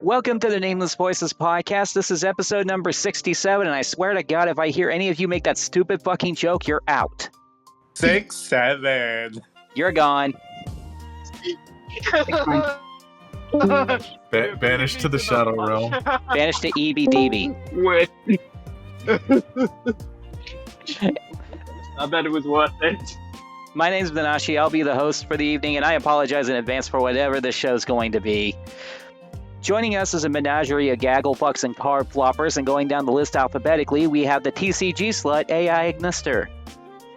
Welcome to the Nameless Voices podcast. This is episode number 67, and I swear to God, if I hear any of you make that stupid fucking joke, you're out. 6-7. You're gone. Banished to the Shadow Realm. Banished to EBDB. Wait. I bet it was worth it. My name's Benashi. I'll be the host for the evening, and I apologize in advance for whatever this show's going to be. Joining us is a menagerie of gaggle fucks and card floppers, and going down the list alphabetically, we have the TCG slut, AI Ignister.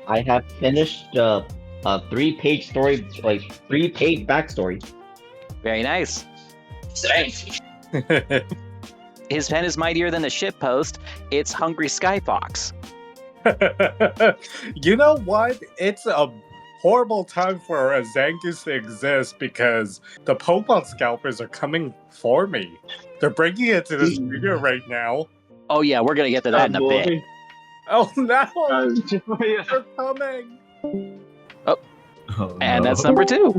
I have finished a 3-page story, like 3-page backstory. Very nice. Thanks. His pen is mightier than the shitpost. It's Hungry Skyfox. You know what? It's a horrible time for a Zangoose to exist because the Pokemon scalpers are coming for me. They're breaking into the studio right now. Oh yeah, we're gonna get to that in a bit. Oh no! Yeah. They're coming! Oh, And no. that's number 2.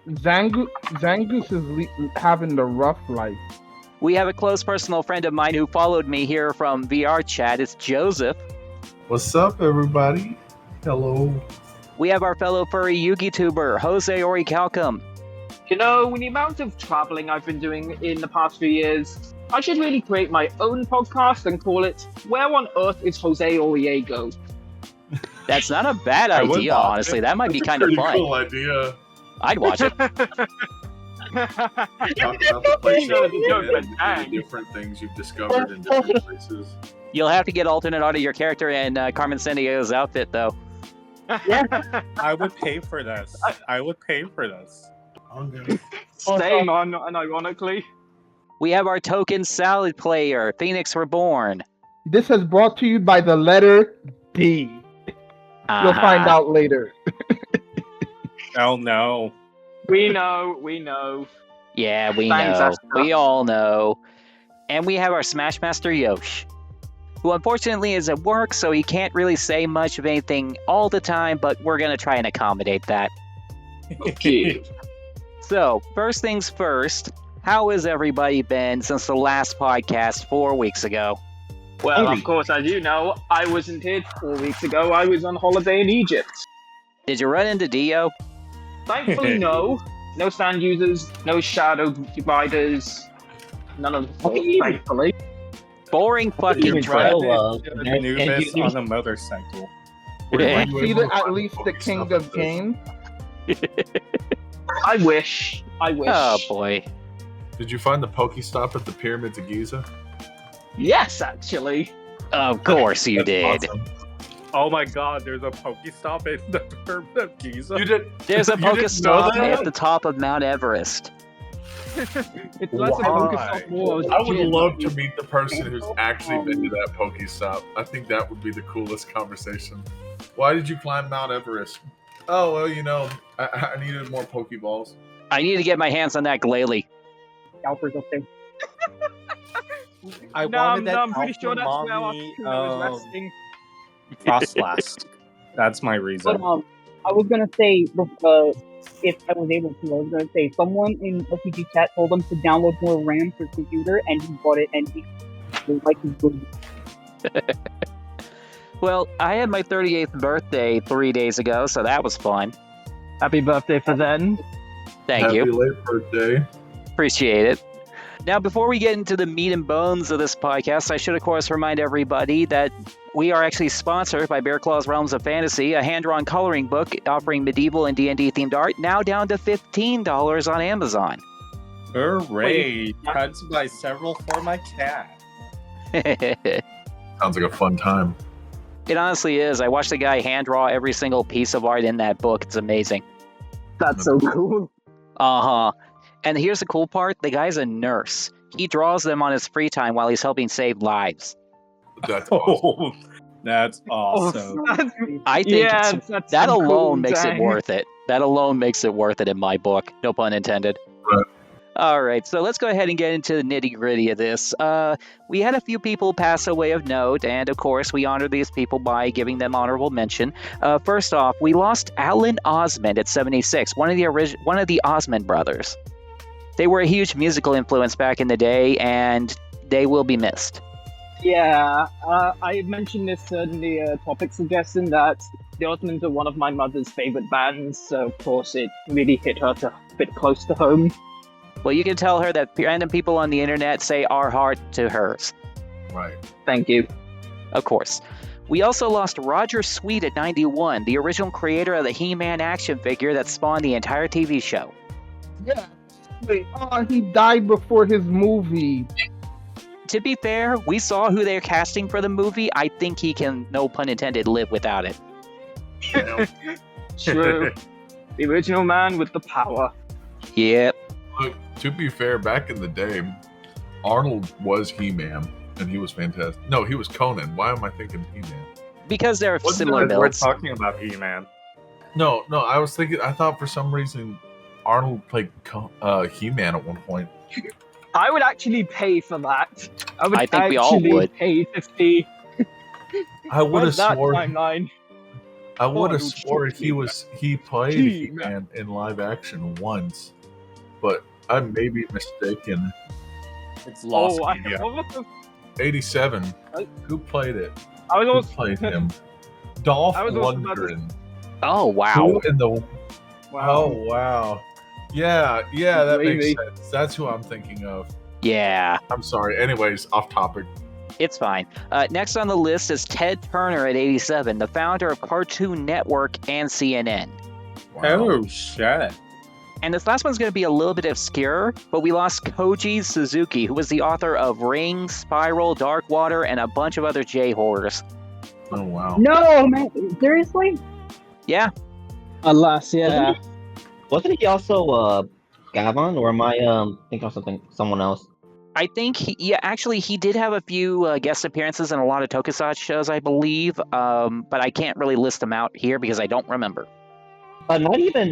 Zangoose is having the rough life. We have a close personal friend of mine who followed me here from VR chat. It's Joseph. What's up, everybody? Hello. We have our fellow furry Yugi tuber, Jose Oricalcum. You know, with the amount of traveling I've been doing in the past few years, I should really create my own podcast and call it Where on Earth is Jose Oriego? That's not a bad I would idea, watch honestly. it. That might be kind of Pretty fun. cool idea. I'd watch it. Talk about the places and different things you've discovered in different places. You'll have to get alternate art of your character and Carmen Sandiego's outfit, though. I would pay for this. I would pay for this. Okay. Same, unironically. We have our token salad player, Phoenix Reborn. This is brought to you by the letter D. You'll find out later. Oh no. We know. Yeah, we Thanks, know. Astro. We all know. And we have our Smashmaster Yosh, who unfortunately is at work, so he can't really say much of anything all the time, but we're going to try and accommodate that. Okay. So, first things first, how has everybody been since the last podcast 4 weeks ago? Well, of course, as you know, I wasn't here 4 weeks ago. I was on holiday in Egypt. Did you run into Dio? Thankfully, no. No stand users, no shadow dividers, none of the thankfully. Boring fucking Even trip. Joe, Anubis on a motorcycle. Were you See able the, to at find least the Pokestop king at of this? games. I wish. Oh boy. Did you find the Pokestop at the Pyramids of Giza? Yes, actually. Of course you That's did. awesome. Oh my god, there's a Pokestop in the Pyramid of Giza. You did. There's a You didn't know Pokestop that? at the top of Mount Everest. It's less of a Why? Pokestop more. I would love to meet the person who's actually been to that Pokestop. I think that would be the coolest conversation. Why did you climb Mount Everest? Oh, well, you know, I needed more Pokeballs. I need to get my hands on that Glalie. Scalpers up there. I No, wanted that I'm pretty Alpha sure that's where our Mommy, Kuno is resting. Frostlass. That's my But reason. I was gonna say, if I was able to, I was gonna say someone in LPG chat told him to download more RAM for his computer, and he bought it, and he was like, he's good. Well, I had my 38th birthday 3 days ago, so that was fun. Happy birthday for then. Thank Happy you. late birthday. Appreciate it. Now, before we get into the meat and bones of this podcast, I should, of course, remind everybody that we are actually sponsored by Bear Claw's Realms of Fantasy, a hand-drawn coloring book offering medieval and D&D themed art, now down to $15 on Amazon. Hooray! Had to buy several for my cat. It Sounds like a fun time. honestly is. I watched the guy hand-draw every single piece of art in that book. It's amazing. That's so cool. Uh-huh. And here's the cool part. The guy's a nurse. He draws them on his free time while he's helping save lives. That's awesome. Oh, that's awesome. I think that's that some cool alone makes it dang. worth it. That alone makes it worth it in my book. No pun intended. Right. All right, so let's go ahead and get into the nitty-gritty of this. We had a few people pass away of note, and of course, we honor these people by giving them honorable mention. First off, we lost Alan Osmond at 76, one of the Osmond brothers. They were a huge musical influence back in the day, and they will be missed. Yeah, I mentioned this in the topic suggestion that the Ottomans are one of my mother's favorite bands, so of course it really hit her a bit close to home. Well, you can tell her that random people on the internet say our heart to hers. Right. Thank you. Of course. We also lost Roger Sweet at 91, the original creator of the He-Man action figure that spawned the entire TV show. Yeah. Wait, he died before his movie. To be fair, we saw who they're casting for the movie. I think he can, no pun intended, live without it. True. The original man with the power. Yep. Look, to be fair, back in the day, Arnold was He-Man, and he was fantastic. No, he was Conan. Why am I thinking He-Man? Because they're Wasn't similar it- We're builds. talking about He-Man. No, I was thinking. I thought for some reason Arnold played He-Man at one point. I would actually pay for that. I think we all would. Pay to see. I would have Where's that sworn. timeline? I would have Arnold swore he played He-Man. He-Man in live action once, but I may be mistaken. It's lost Oh, media. 87. I- Who played it? I was Who also played him? Dolph I was also about to- Lundgren. Oh, wow. Who in the? Wow. Oh wow. Yeah, that Maybe. makes sense. That's who I'm thinking of. Yeah, I'm sorry. Anyways, off topic. it's fine. Next on the list is Ted Turner at 87, the founder of Cartoon Network and CNN. Wow. Oh, shit. And this last one's going to be a little bit obscure, but we lost Koji Suzuki, who was the author of Ring, Spiral, Dark Water, and a bunch of other J-horrors. Oh wow. No, man, seriously? Yeah, Alas, yeah. Wasn't he also Gavin, or am I thinking of someone else? I think he did have a few guest appearances in a lot of tokusatsu shows, I believe, but I can't really list them out here because I don't remember. Not even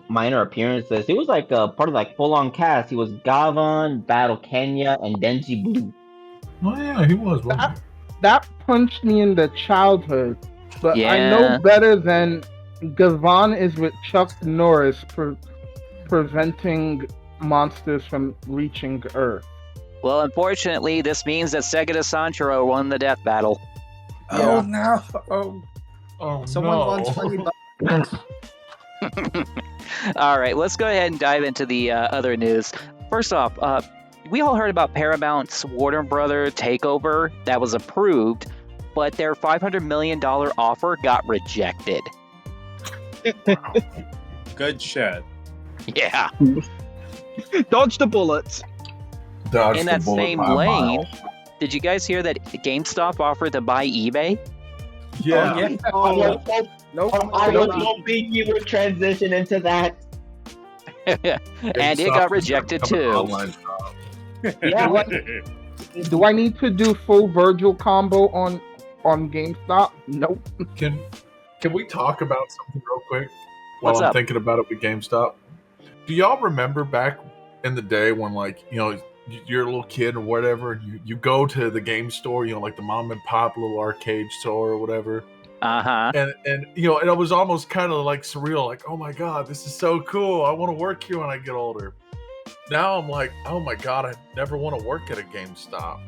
minor appearances. He was part of full-on cast. He was Gavin, Battle Kenya, and Denji Blue. Oh yeah, he was. wasn't he? That punched me in the childhood. But I Yeah. know better than Gavon is with Chuck Norris preventing monsters from reaching Earth. Well, unfortunately, this means that Segata Sanchiro won the death battle. Oh, no. Oh, Oh someone no. wants $20. All right, let's go ahead and dive into the other news. First off, we all heard about Paramount's Warner Brother takeover that was approved, but their $500 million offer got rejected. Good shit. Yeah. Dodge the bullets. Dodged In the that bullet same by a lane, mile. did you guys hear that GameStop offered to buy eBay? Yeah. Oh, yeah. I was Nope. hoping you would transition into that. And it GameStop got is rejected becoming an too. online shop. Yeah. Do I need to do full Virgil combo on GameStop? Nope. Can we talk about something real quick while What's I'm up? thinking about it with GameStop? Do y'all remember back in the day when you're a little kid or whatever, and you go to the game store, like the mom and pop little arcade store or whatever, Uh-huh. and it was almost kind of like surreal, like, oh my god, this is so cool, I want to work here when I get older. Now I'm like, oh my god, I never want to work at a GameStop.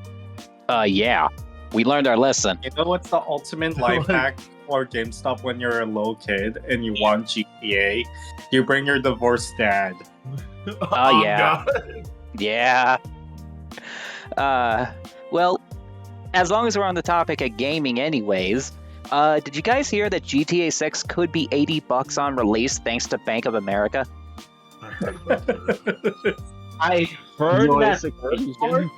Yeah. We learned our lesson. You know what's the ultimate life hack for GameStop when you're a little kid and you want GTA? You bring your divorced dad. Oh, yeah. God. Yeah. Well, as long as we're on the topic of gaming anyways, did you guys hear that GTA 6 could be $80 on release thanks to Bank of America? I heard Noise that explosion. before.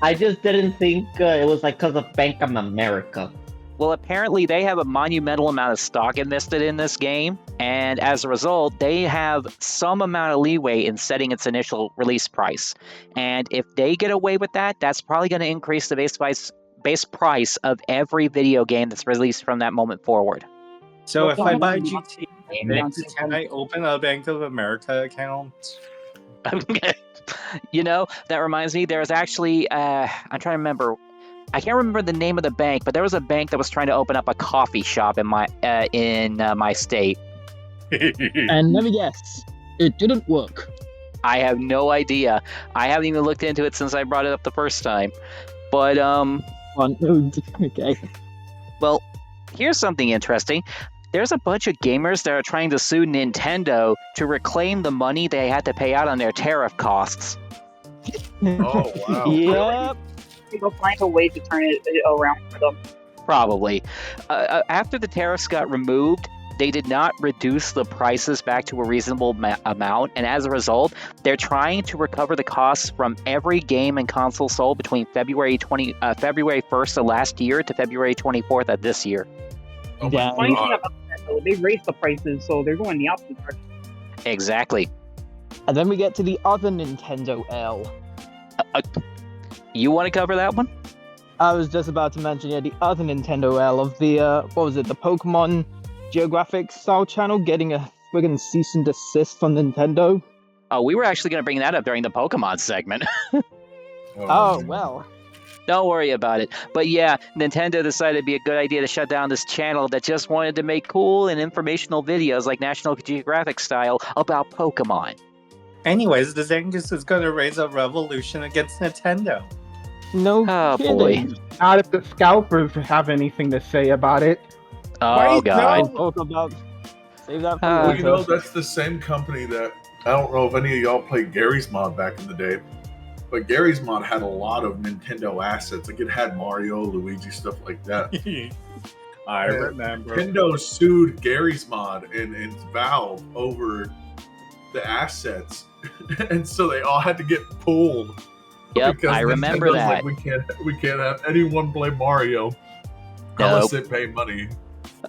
I just didn't think it was because of Bank of America. Well, apparently they have a monumental amount of stock invested in this game, and as a result, they have some amount of leeway in setting its initial release price. And if they get away with that, that's probably going to increase the base price of every video game that's released from that moment forward. So if I buy GTA, Amen. can I open a Bank of America account? That reminds me, there's actually, I'm trying to remember, I can't remember the name of the bank, but there was a bank that was trying to open up a coffee shop in my state. And let me guess. It didn't work. I have no idea. I haven't even looked into it since I brought it up the first time. But Okay. well, here's something interesting. There's a bunch of gamers that are trying to sue Nintendo to reclaim the money they had to pay out on their tariff costs. Oh wow. Yep. They'll find a way to turn it around for them. Probably. After the tariffs got removed, they did not reduce the prices back to a reasonable amount, and as a result, they're trying to recover the costs from every game and console sold between February 1st of last year to February 24th of this year. Oh Yeah. my Funny thing God. about that, though, they raised the prices, so they're going the opposite direction. Exactly. And then we get to the other Nintendo L. You want to cover that one? I was just about to mention, the other Nintendo L of the, the Pokemon Geographic style channel getting a friggin' cease and desist from Nintendo. Oh, we were actually going to bring that up during the Pokemon segment. Oh, well. Don't worry about it. But yeah, Nintendo decided it'd be a good idea to shut down this channel that just wanted to make cool and informational videos like National Geographic style about Pokemon. Anyways, the Zangus is gonna raise a revolution against Nintendo. No Oh, kidding. Not if the scalpers have anything to say about it. Oh, Wait, God. no. Talk about. Save that for Uh, Well, you know, later. that's the same company that I don't know if any of y'all played Gary's Mod back in the day, but Gary's Mod had a lot of Nintendo assets. Like it had Mario, Luigi, stuff like that. I Yeah. remember. Nintendo sued Gary's Mod and Valve over the assets, and so they all had to get pulled. Yep, because I remember Nintendo's that. Like, we can't have anyone play Mario unless they pay money.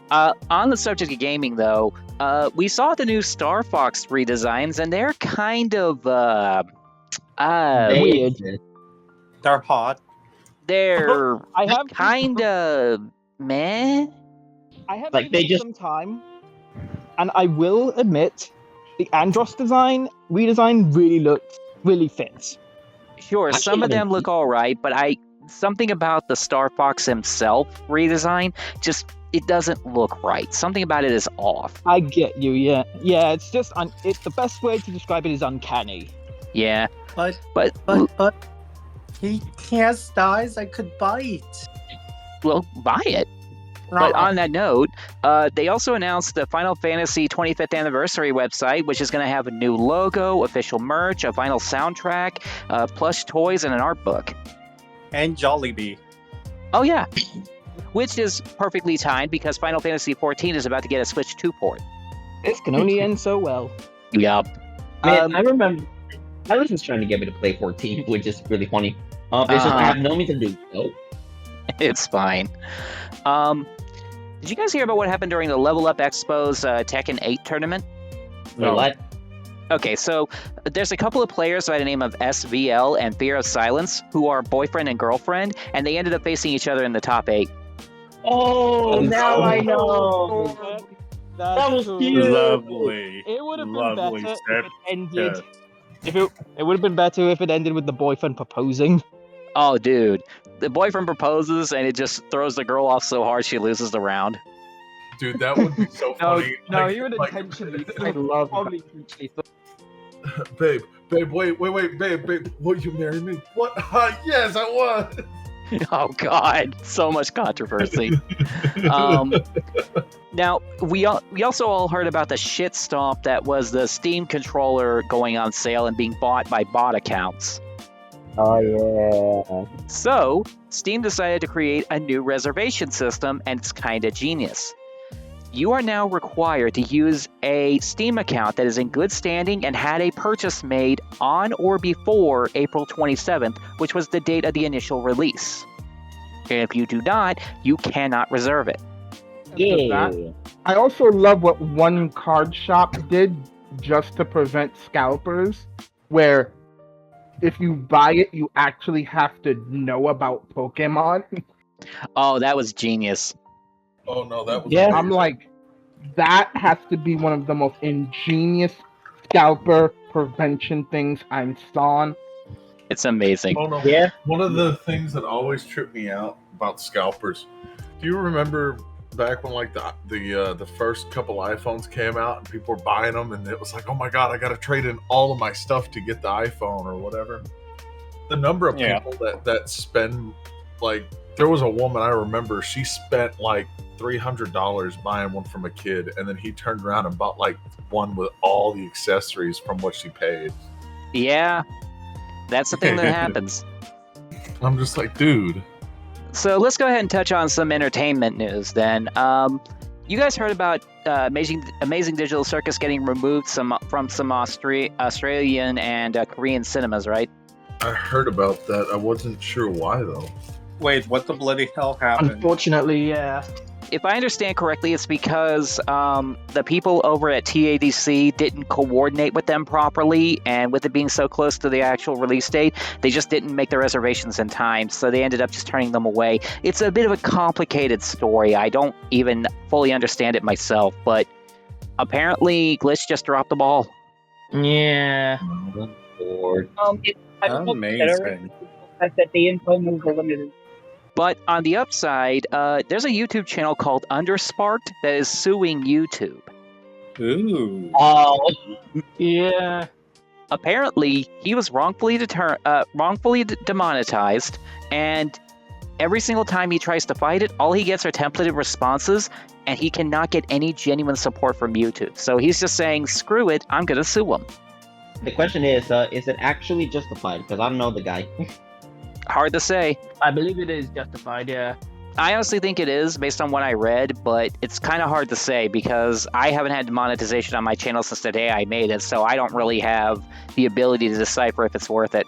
On the subject of gaming, though, we saw the new Star Fox redesigns, and they're kind of They weird. exist. They're hot. they're I have kind of meh. I have Like, they given it just- some time, and I will admit, the Andros redesign really fits. Sure, Actually, some of them haven't look all right, but something about the Star Fox himself redesign just it doesn't look right. Something about it is off. I get you, yeah. It's just it's the best way to describe it is uncanny. Yeah, But but he has thighs I could bite. well, buy it. But on that note, they also announced the Final Fantasy 25th Anniversary website, which is going to have a new logo, official merch, a vinyl soundtrack, plush toys, and an art book. And Jollibee. Oh, yeah. Which is perfectly timed because Final Fantasy 14 is about to get a Switch 2 port. This can only end so well. Yup. Man, I remember I was just trying to get me to play 14, which is really funny. It's just I have no means to do so. It's fine. Did you guys hear about what happened during the Level Up Expo's Tekken 8 tournament? Wait, what? Okay, so there's a couple of players by the name of SVL and Fear of Silence who are boyfriend and girlfriend, and they ended up facing each other in the top 8. Oh, now I know. That was cute. Lovely. It would have been Lovely better step. if it ended. It would have been better if it ended with the boyfriend proposing. Oh, dude. The boyfriend proposes, and it just throws the girl off so hard she loses the round. Dude, that would be so funny. Like- he would like- intentionally. I love probably babe, wait, babe, will you marry me? What? Yes, I was. Oh, God. So much controversy. Now, we also all heard about the shit stomp that was the Steam controller going on sale and being bought by bot accounts. Oh yeah. So, Steam decided to create a new reservation system, and it's kind of genius. You are now required to use a Steam account that is in good standing and had a purchase made on or before April 27th, which was the date of the initial release. And if you do not, you cannot reserve it. Yeah. I also love what one card shop did just to prevent scalpers, where if you buy it, you actually have to know about Pokemon. Oh, that was genius. Oh no, that was. Yeah. amazing. I'm like, that has to be one of the most ingenious scalper prevention things I've saw. It's amazing. Oh no. Yeah. One of the things that always tripped me out about scalpers. Do you remember back when like the first couple iPhones came out and people were buying them, and it was like, oh my god, I got to trade in all of my stuff to get the iPhone or whatever. The number of people that spend, like, there was a woman I remember, she spent like $300 buying one from a kid, and then he turned around and bought like one with all the accessories from what she paid. Yeah, that's the thing that happens. I'm just like, dude. So let's go ahead and touch on some entertainment news then. You guys heard about Amazing Digital Circus getting removed from some Australian and Korean cinemas, right? I heard about that. I wasn't sure why though. Wait, what the bloody hell happened? Unfortunately, yeah. If I understand correctly, it's because the people over at TADC didn't coordinate with them properly, and with it being so close to the actual release date, they just didn't make the reservations in time, so they ended up just turning them away. It's a bit of a complicated story. I don't even fully understand it myself, but apparently Glitch just dropped the ball. Yeah. I don't know Amazing. the fact that the info moves are limited. But on the upside, there's a YouTube channel called Undersparked that is suing YouTube. Ooh. Oh, Yeah. Apparently, he was wrongfully demonetized, and every single time he tries to fight it, all he gets are templated responses, and he cannot get any genuine support from YouTube. So he's just saying, screw it, I'm going to sue him. the question is it actually justified? Because I don't know the guy. Hard to say. I believe it is justified, yeah. I honestly think it is, based on what I read, but it's kind of hard to say because I haven't had monetization on my channel since the day I made it, so I don't really have the ability to decipher if it's worth it.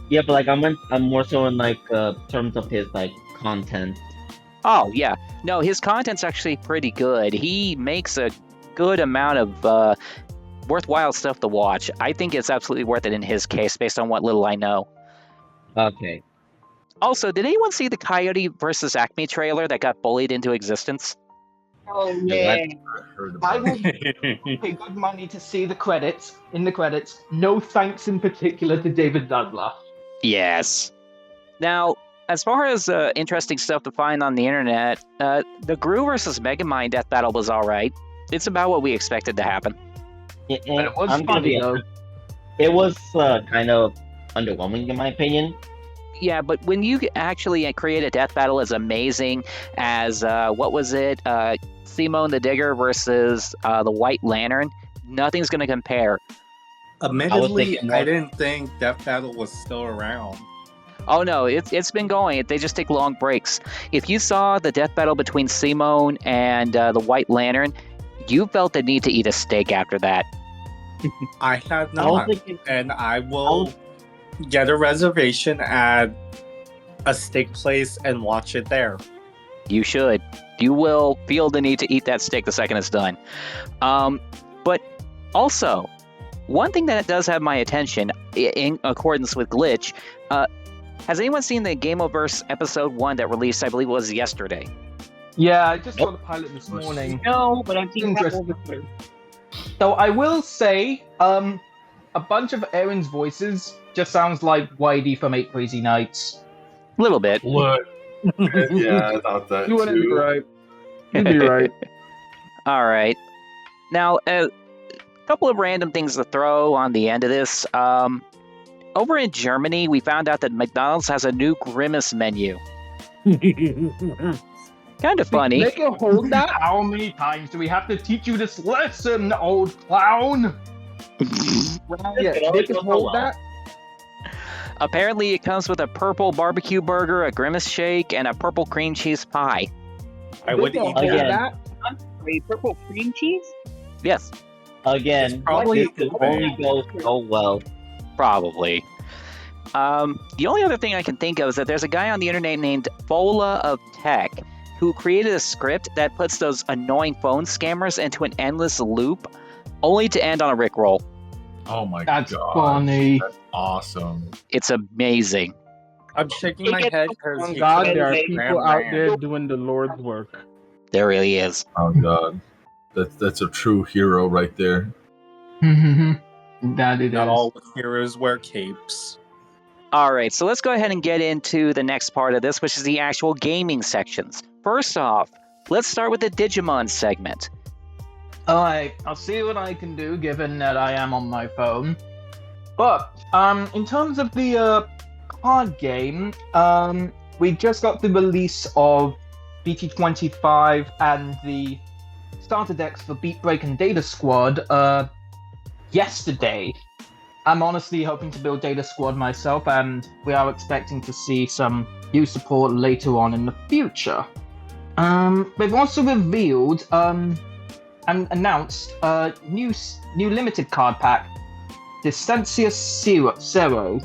Yeah, but like I'm more so in like terms of his like content. Oh, yeah. No, his content's actually pretty good. He makes a good amount of worthwhile stuff to watch. I think it's absolutely worth it in his case, based on what little I know. Okay. Also, did anyone see the Coyote versus Acme trailer that got bullied into existence? Oh Yeah. yeah. I heard I about will pay good money to see the credits. In the credits, no thanks in particular to David Douglas. Yes. Now, as far as interesting stuff to find on the internet, the Gru versus Megamind death battle was alright. It's about what we expected to happen. Yeah, But it was I'm gonna funny, be though. honest. It was kind of underwhelming in my opinion. Yeah, but when you actually create a death battle as amazing as, what was it? Simone the Digger versus the White Lantern, nothing's going to compare. Admittedly, thinking I more- didn't think Death Battle was still around. Oh no, it's been going. They just take long breaks. If you saw the death battle between Simone and the White Lantern, you felt the need to eat a steak after that. I had I was not, thinking, and I will get a reservation at a steak place and watch it there. You should. You will feel the need to eat that steak the second it's done. But also, one thing that does have my attention, in accordance with Glitch, has anyone seen the Gameoverse episode 1 that released, I believe it was yesterday? Yeah, I just saw the pilot this morning. No, but I'm seeing that Interesting. over Twitter. So I will say, a bunch of Aaron's voices just sounds like Whitey from 8 Crazy Nights. A little bit. What? Yeah, I thought that You wouldn't be too. right. You'd be right. All right. Now, a couple of random things to throw on the end of this. Over in Germany, we found out that McDonald's has a new Grimace menu. Kind of funny. They can hold that. How many times do we have to teach you this lesson, old clown? Yeah, they can hold that. Apparently, it comes with a purple barbecue burger, a Grimace shake, and a purple cream cheese pie. I would They can eat hold Again. that. that. Wait, purple cream cheese? Yes, again, It's probably this could only go so well. probably. The only other thing I can think of is that there's a guy on the internet named Fola of Tech who created a script that puts those annoying phone scammers into an endless loop, only to end on a Rickroll. Oh my That's god. funny. That's awesome. It's amazing. I'm shaking my head because On God, there are Ram people out there doing the Lord's work. There really is. Oh god. That's a true hero right there. That it Not is. all heroes wear capes. All right, so let's go ahead and get into the next part of this, which is the actual gaming sections. First off, let's start with the Digimon segment. Alright, I'll see what I can do given that I am on my phone. But, in terms of the card game, we just got the release of BT25 and the starter decks for Beat Break and Data Squad yesterday. I'm honestly hoping to build Data Squad myself, and we are expecting to see some new support later on in the future. They've also revealed and announced a new limited card pack, Distancia Zero,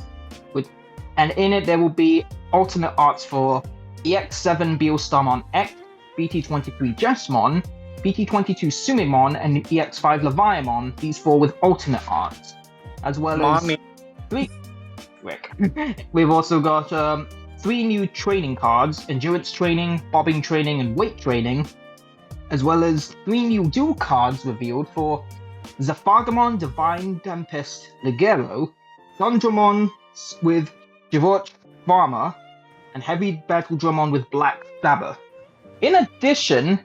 and in it there will be alternate arts for EX7 Beelstarmon X, BT23 Jesmon, BT22 Sumimon, and EX5 Leviamon, these four with alternate arts. As well as three. We've also got 3 new training cards: endurance training, bobbing training, and weight training, as well as 3 new dual cards revealed for Zaphagamon Divine Tempest Ligero, Gundramon with Giroch Farmer, and Heavy Battle Drummon with Black Sabbath. In addition,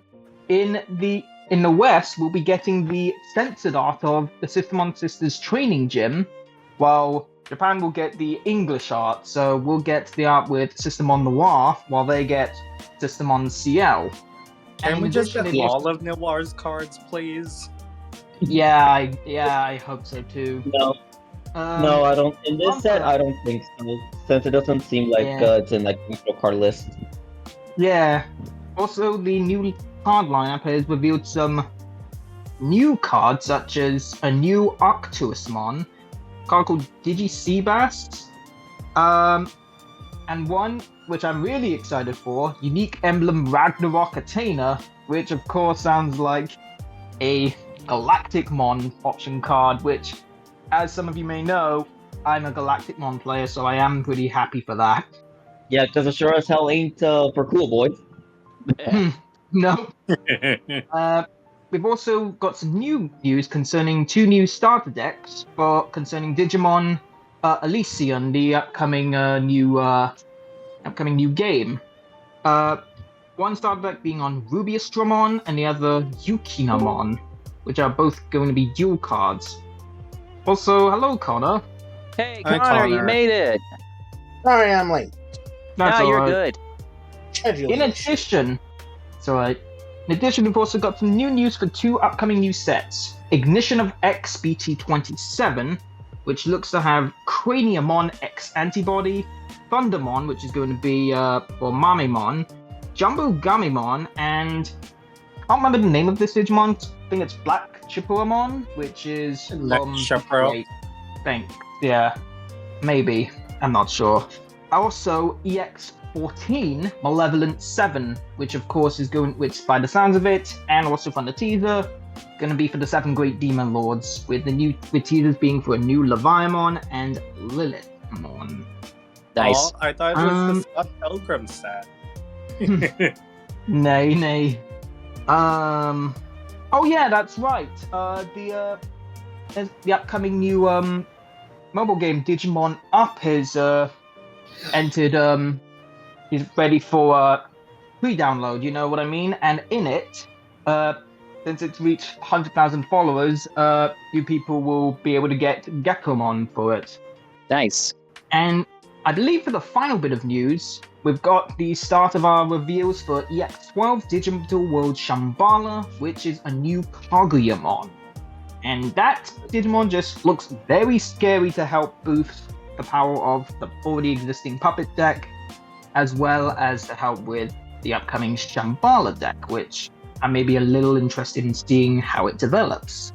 in the West, we'll be getting the censored art of the Systemon Sisters training gym, while Japan will get the English art. So we'll get the art with Systemon Noir, while they get Systemon CL. Can we just get all of Noir's cards, please? Yeah, I hope so too. No, no, I don't. In this set, I don't think so. Since it doesn't seem like it's in like neutral card list. Yeah. Also, the new card lineup has revealed some new cards, such as a new Arcturusmon, a card called Digi-Seabass, and one which I'm really excited for, Unique Emblem Ragnarok Athena, which of course sounds like a Galacticmon option card, which, as some of you may know, I'm a Galacticmon player, so I am pretty happy for that. Yeah, because it sure as hell ain't for cool boys. No. We've also got some new news concerning 2 new starter decks concerning Digimon Elysion, the upcoming new game. One starter deck being on Rubius Dramon and the other Yukinamon, which are both going to be dual cards. Also, hello Connor. Hey, Hi, Connor, you Connor. made it. Sorry, I'm late. That's Nah, all you're right. good. Schedule. In addition, it's alright. In addition, we've also got some new news for 2 upcoming new sets. Ignition of X BT27, which looks to have Craniamon X Antibody, Thundermon, which is going to be for Mamemon, Jumbo Gamimon, and I can't remember the name of this Digimon. I think it's Black Chipuamon, which is Chipro. Thanks. Yeah, maybe. I'm not sure. Also, EX14 Malevolent 7, which of course is which by the sounds of it, and also from the teaser, going to be for the 7 Great Demon Lords, with teasers being for a new Leviamon and Lilithmon. Nice. Oh, I thought it was the Scott Pilgrim set. Nay. Oh yeah, that's right. The upcoming new mobile game Digimon Up has entered. Is ready for pre-download. You know what I mean? And in it, since it's reached 100,000 followers, you people will be able to get Gekomon for it. Nice. And I believe for the final bit of news, we've got the start of our reveals for EX12 Digital World Shambhala, which is a new Kaguyamon. And that Digimon just looks very scary to help boost the power of the already existing Puppet deck, as well as to help with the upcoming Shambhala deck, which I may be a little interested in seeing how it develops.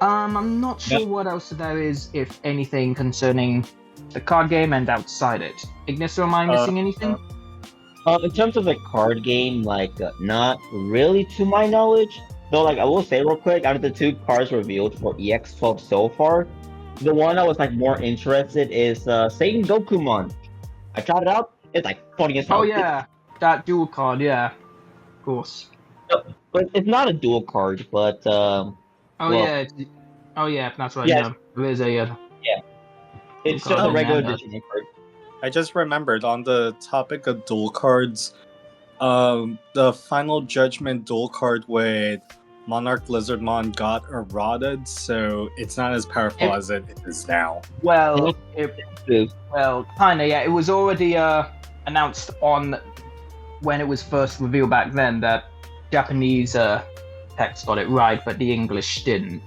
I'm not sure what else there is, if anything, concerning the card game and outside it. Igniso, am I missing anything? In terms of the card game, not really to my knowledge. Though, I will say real quick, out of the 2 cards revealed for EX12 so far, the one I was more interested is Satan Gokumon. I tried it out. It's funny as hell. Oh yeah, that dual card, yeah, of course. But it's not a dual card, but Yeah, that's right. Yes. Yeah, there is a. it's Dual just a card, regular yeah. Digimon card. I just remembered on the topic of dual cards, The final judgment dual card with Monarch Lizardmon got eroded, so it's not as powerful as it is now. Well, True. kinda, yeah. It was already announced on when it was first revealed back then that Japanese text got it right, but the English didn't.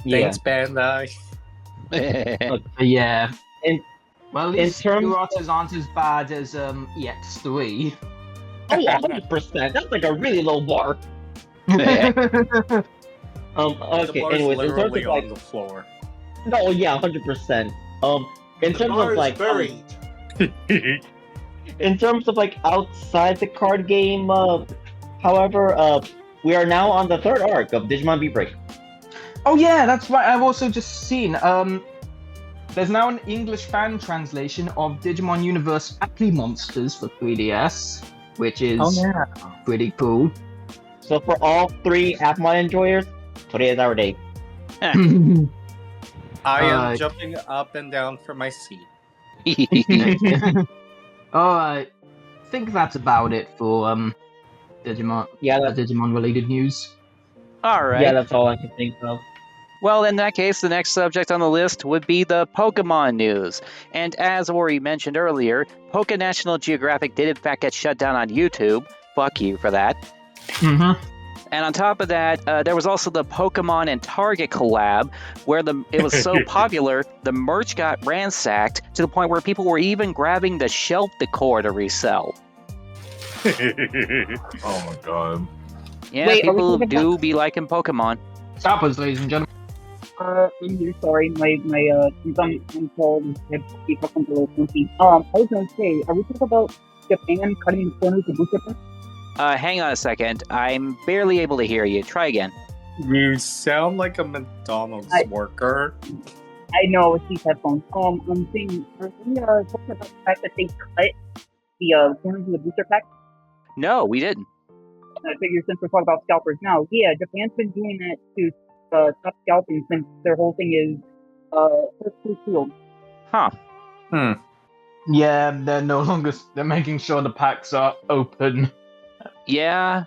Thanks, Bandai. Yeah. In- Well, at in least terms Uratas aren't as bad as EX3. Oh, 100%. That's like a really low bar. The Okay. bar's Anyways, in terms literally of like, on the floor. no, yeah, 100%. In The terms bar of is like, buried. in terms of like outside the card game, however, we are now on the third arc of Digimon V-Break. Oh yeah, that's right. I've also just seen. There's now an English fan translation of Digimon Universe Acme Monsters for 3DS, which is pretty cool. So for all three Appmon enjoyers, today is our day. I am jumping up and down from my seat. Alright. I think that's about it for Digimon. Yeah, Digimon related news. All right. Yeah, that's all I can think of. Well, in that case, the next subject on the list would be the Pokemon news. And as Ori mentioned earlier, Poke National Geographic did in fact get shut down on YouTube. Fuck you for that. Mm-hmm. And on top of that, there was also the Pokemon and Target collab, where it was so popular, the merch got ransacked to the point where people were even grabbing the shelf decor to resell. Oh my god. Yeah, Wait, are we people talking do be liking Pokemon. Scalpers, ladies and gentlemen. I'm here, sorry, my I'm called keep up on the little funky. I was gonna say, are we talking about Japan cutting corners of booster packs? Hang on a second. I'm barely able to hear you. Try again. You sound like a McDonald's worker. I know it's these headphones. I'm saying, are we talking about the fact that they cut the corners of the booster pack? No, we didn't. I figure since we're talking about scalpers now, yeah, Japan's been doing that to stop scalping since their whole thing is first blue field. Huh. Yeah, they're no longer. They're making sure the packs are open. Yeah.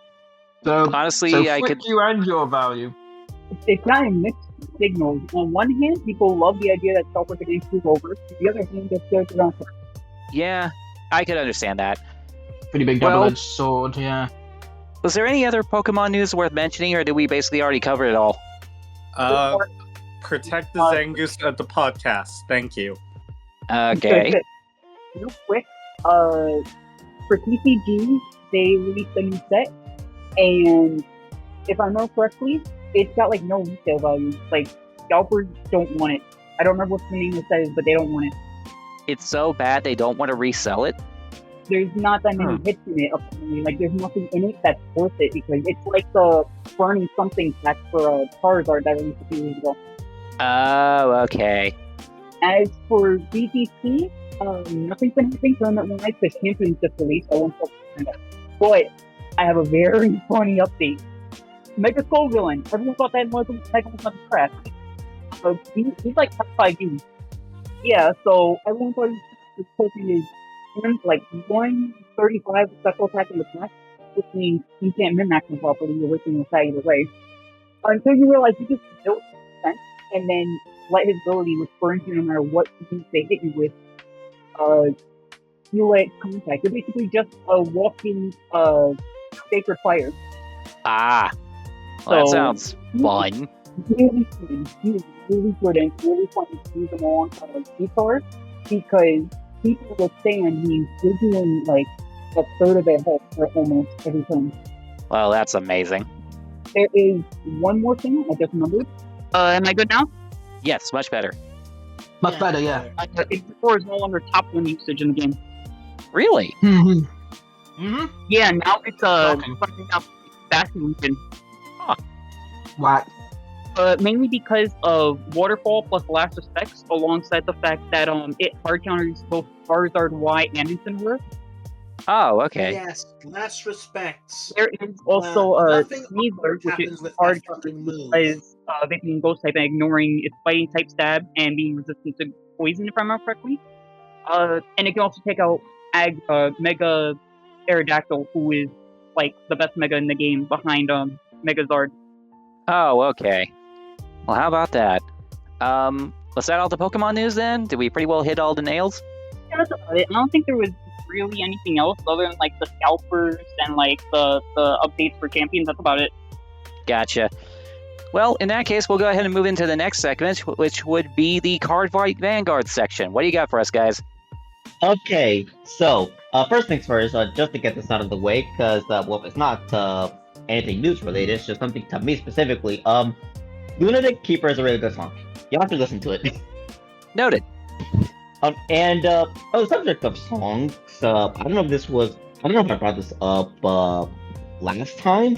So Honestly, so I frick could. you and your value. It's kind of mixed signals. On one hand, people love the idea that scalpers are getting screwed over. On the other hand, they're scared to run. Yeah, I could understand that. Pretty big double-edged sword, yeah. Was there any other Pokemon news worth mentioning, or did we basically already cover it all? Protect the Zangoose at the podcast. Thank you. Okay. Real quick, for TCG, they released a new set, and if I know correctly, it's got like no retail value. Like scalpers don't want it. I don't remember what the name of the set is, but they don't want it. It's so bad they don't want to resell it? There's not that many hits in it, apparently. Like, there's nothing in it that's worth it, because it's like the burning something pack for Charizard that released a few years ago. Oh, okay. As for BTC, nothing's been happening tournament-wise, because Champions just released. I won't talk about that. But I have a very funny update. Mega Skull Villain. Everyone thought that was something crap. He's like top 5 dudes. Yeah, so everyone thought he was posting his like 135 special attack in the pack, which means you can't min-max him properly, you're wasting your tag either way. Until you realize you just built defense and then let his ability, which burns you no matter what moves they hit you with, you let contact. You're basically just a walking sacred fire. Ah. Well, that So, sounds fun. Really good. He's really good and it's really fun to use him alongside like G-Card because people will stand he's doing like a third of their health for almost every turn. Well, that's amazing. There is one more thing I just remembered. Am I good now? Yes, much better. Much better, yeah. Ignore is no longer top 1 usage in the game. Really? Mm-hmm. Yeah, now it's Shocking. something up fashion region. Whack. Mainly because of Waterfall plus Last Respects, alongside the fact that it hard counters both Charizard Y and Incineroar. Oh, okay. Yes, last respects. There is also Nothing Sneasler, awkward which happens is with hard that fucking move. because they can Ghost type and ignoring its fighting type stab and being resistant to poison, if I remember correctly. And it can also take out Mega Aerodactyl, who is like the best Mega in the game behind Megazord. Oh, okay. Well, how about that? Was that all the Pokemon news then? Did we pretty well hit all the nails? Yeah, that's about it. I don't think there was really anything else other than like the scalpers and like the updates for champions. That's about it. Gotcha. Well, in that case, we'll go ahead and move into the next segment, which would be the Card Fight Vanguard section. What do you got for us, guys? Okay, so first things first, just to get this out of the way, because well, it's not anything news related. It's just something to me specifically. Lunatic Keeper is a really good song. You have to listen to it. Noted. And on the subject of songs, I don't know if I brought this up last time,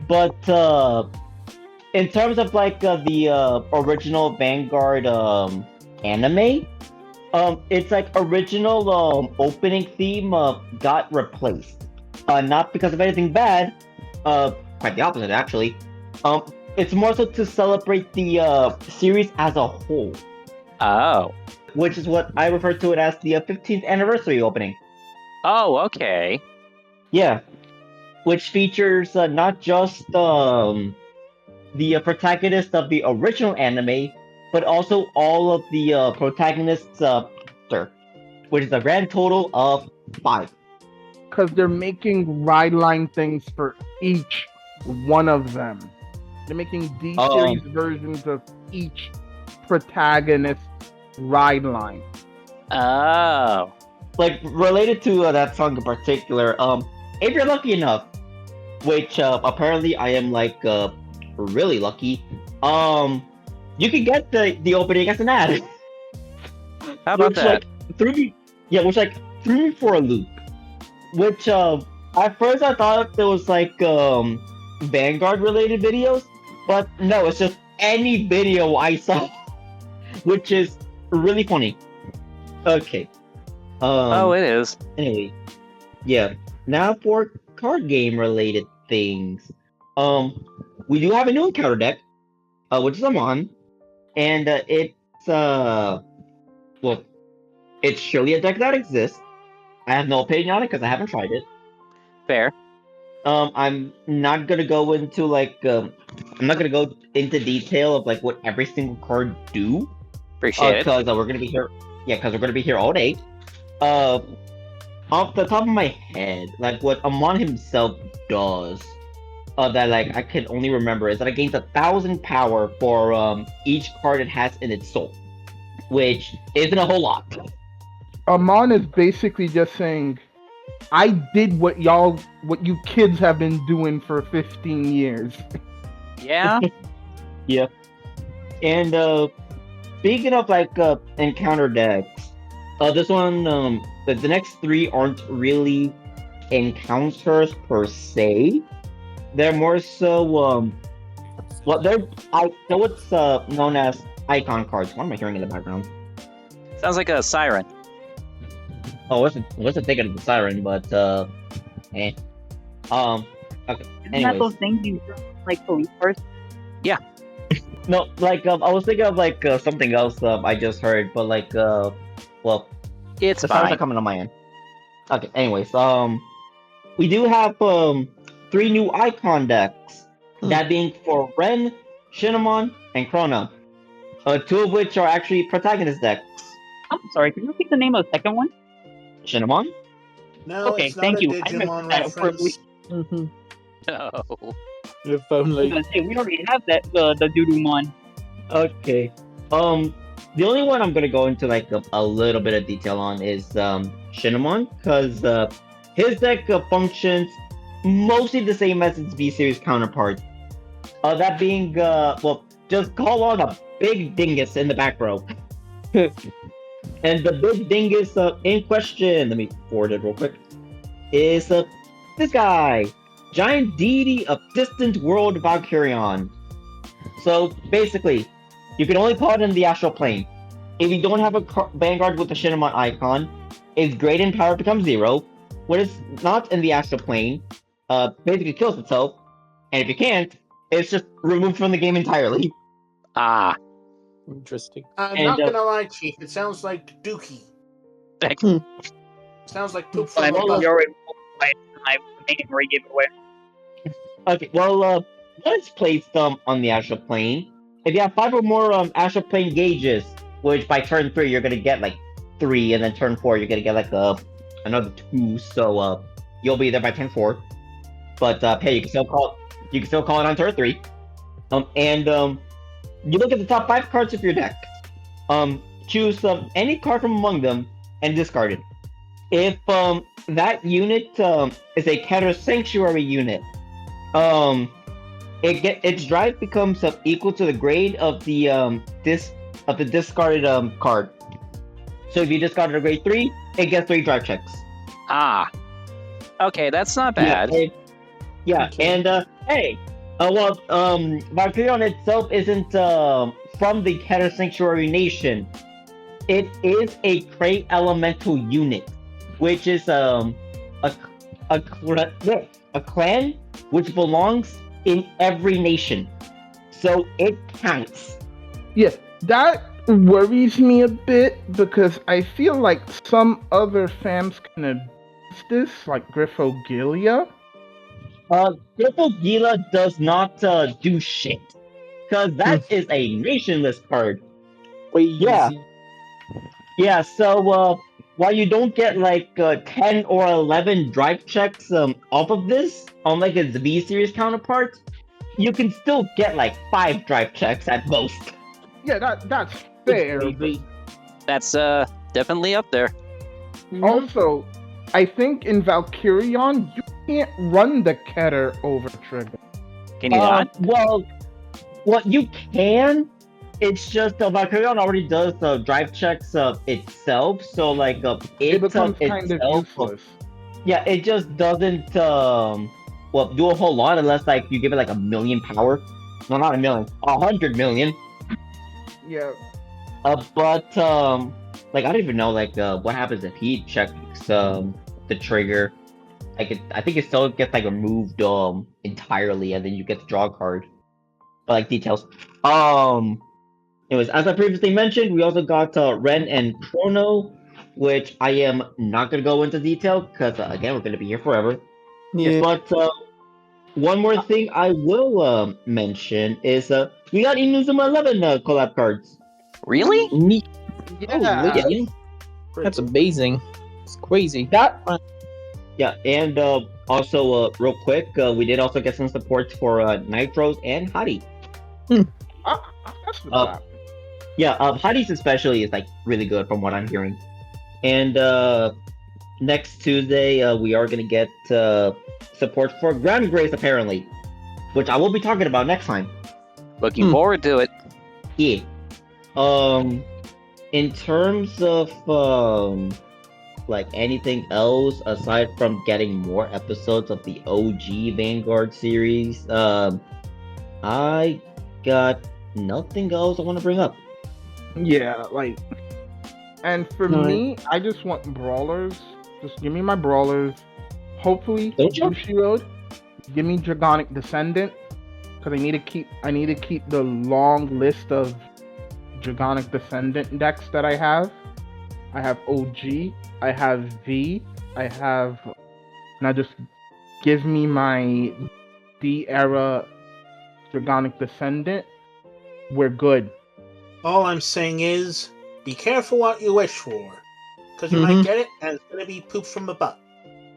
but in terms of like the original Vanguard anime, its like original opening theme got replaced. Not because of anything bad, quite the opposite actually. It's more so to celebrate the series as a whole. Oh. Which is what I refer to it as the 15th anniversary opening. Oh, okay. Yeah. Which features not just the protagonist of the original anime, but also all of the protagonists, which is a grand total of 5. Because they're making ride line things for each one of them. They're making D-series versions of each protagonist's ride line. Oh. Like, related to that song in particular, if you're lucky enough, which apparently I am like really lucky, you can get the opening as an ad. How about that? Threw me for a loop. Which at first I thought there was like Vanguard related videos, but no, it's just any video I saw, which is really funny. Okay. Oh, it is. Anyway, yeah. Now for card game related things. We do have a new encounter deck, which is Amon, and it's it's surely a deck that exists. I have no opinion on it because I haven't tried it. Fair. I'm not gonna go into I'm not gonna go into detail of like what every single card do. Appreciate it. Because we're gonna be here. Yeah, because we're gonna be here all day. Off the top of my head, like what Amon himself does, that like I can only remember is that it gains 1,000 power for each card it has in its soul, which isn't a whole lot. Amon is basically just saying, I did what you kids have been doing for 15 years. Yeah? Yeah. And speaking of like encounter decks, this one, the next 3 aren't really encounters per se. They're more so they're what's known as icon cards. What am I hearing in the background? Sounds like a siren. Oh, wasn't thinking of the siren, but okay. Isn't Anyways. that those things you like police cars? No, like I was thinking of like something else I just heard, but like well, It's the sirens fine. are coming on my end. Okay, anyways, we do have 3 new icon decks. That being for Ren, Shinamon, and Chrono. 2 of which are actually protagonist decks. I'm sorry, can you repeat the name of the second one? Shinamon? No, Okay, it's not thank a you. I Digimon missed that reference. No. If I was only. gonna say we already have that the Dudumon. Okay. The only one I'm gonna go into like a little bit of detail on is Shinamon, because his deck functions mostly the same as its V series counterpart. That being just call on a big dingus in the back row. And the big dingus in question, let me forward it real quick, is this guy, giant deity of distant world Valkyrion. So basically, you can only call it in the astral plane. If you don't have a Vanguard with the Shinamon icon, its grade power becomes 0. When it's not in the astral plane, basically kills itself. And if you can't, it's just removed from the game entirely. Ah. Interesting. I'm And, not gonna lie, Chief. It sounds like Dookie. Sounds like poop But from a we butt. already I already gave it away. Okay, well, let's place them on the astral plane. If you have 5 or more astral plane gauges, which by turn 3 you're gonna get like 3, and then turn 4 you're gonna get like another 2, so you'll be there by turn 4. But hey, you can still call it on turn 3. And you look at the top 5 cards of your deck. Choose any card from among them and discard it. If that unit is a Keter Sanctuary unit, its drive becomes equal to the grade of the discarded card. So if you discarded a grade 3, it gets 3 drive checks. Ah. Okay, that's not bad. And hey, Valkyrion itself isn't from the Keter Sanctuary Nation. It is a Prey Elemental unit, which is a clan which belongs in every nation, so it counts. Yeah, that worries me a bit because I feel like some other fans can abuse this, like Griffogillia. Griffogillia does not do shit, because that is a nationless card. Yeah, so while you don't get like 10 or 11 drive checks off of this, unlike its V series counterpart, you can still get like 5 drive checks at most. Yeah, that's fair. That's definitely up there. Also, I think in Valkyrion you can't run the Keter over trigger. Can you not? Well, you can. It's just Valkyrion already does drive checks itself, so like It becomes kind of itself, useless. yeah, it just doesn't do a whole lot unless like you give it like 1,000,000 power. No, not 1,000,000, 100 million. Yeah. But like I don't even know like what happens if he checks the trigger. Like I think it still gets like removed entirely, and then you get to draw a card. But like details. Anyways, as I previously mentioned, we also got Ren and Chrono, which I am not gonna go into detail because again we're gonna be here forever. Yeah. But one more thing I will mention is we got Inuzuma 11 collab cards. Really? Me. Yeah. Yeah, That's amazing. It's crazy. yeah, and also real quick, we did also get some support for Nitros and Hadi. That's what's up. Yeah, Hadi's especially is like really good from what I'm hearing. And next Tuesday, we are gonna get support for Grand Grace apparently, which I will be talking about next time. Looking forward to it. Yeah. In terms of like anything else aside from getting more episodes of the OG Vanguard series, I got nothing else I want to bring up. Yeah, like, and for me, I just want brawlers. Just give me my brawlers. Hopefully, Don't you? Bushiroad. Give me Dragonic Descendant, because I need to keep the long list of Dragonic Descendant decks that I have. I have OG. I have V. I have. Now just give me my D era Dragonic Descendant. We're good. All I'm saying is, be careful what you wish for, because you might get it, and it's gonna be poop from a butt.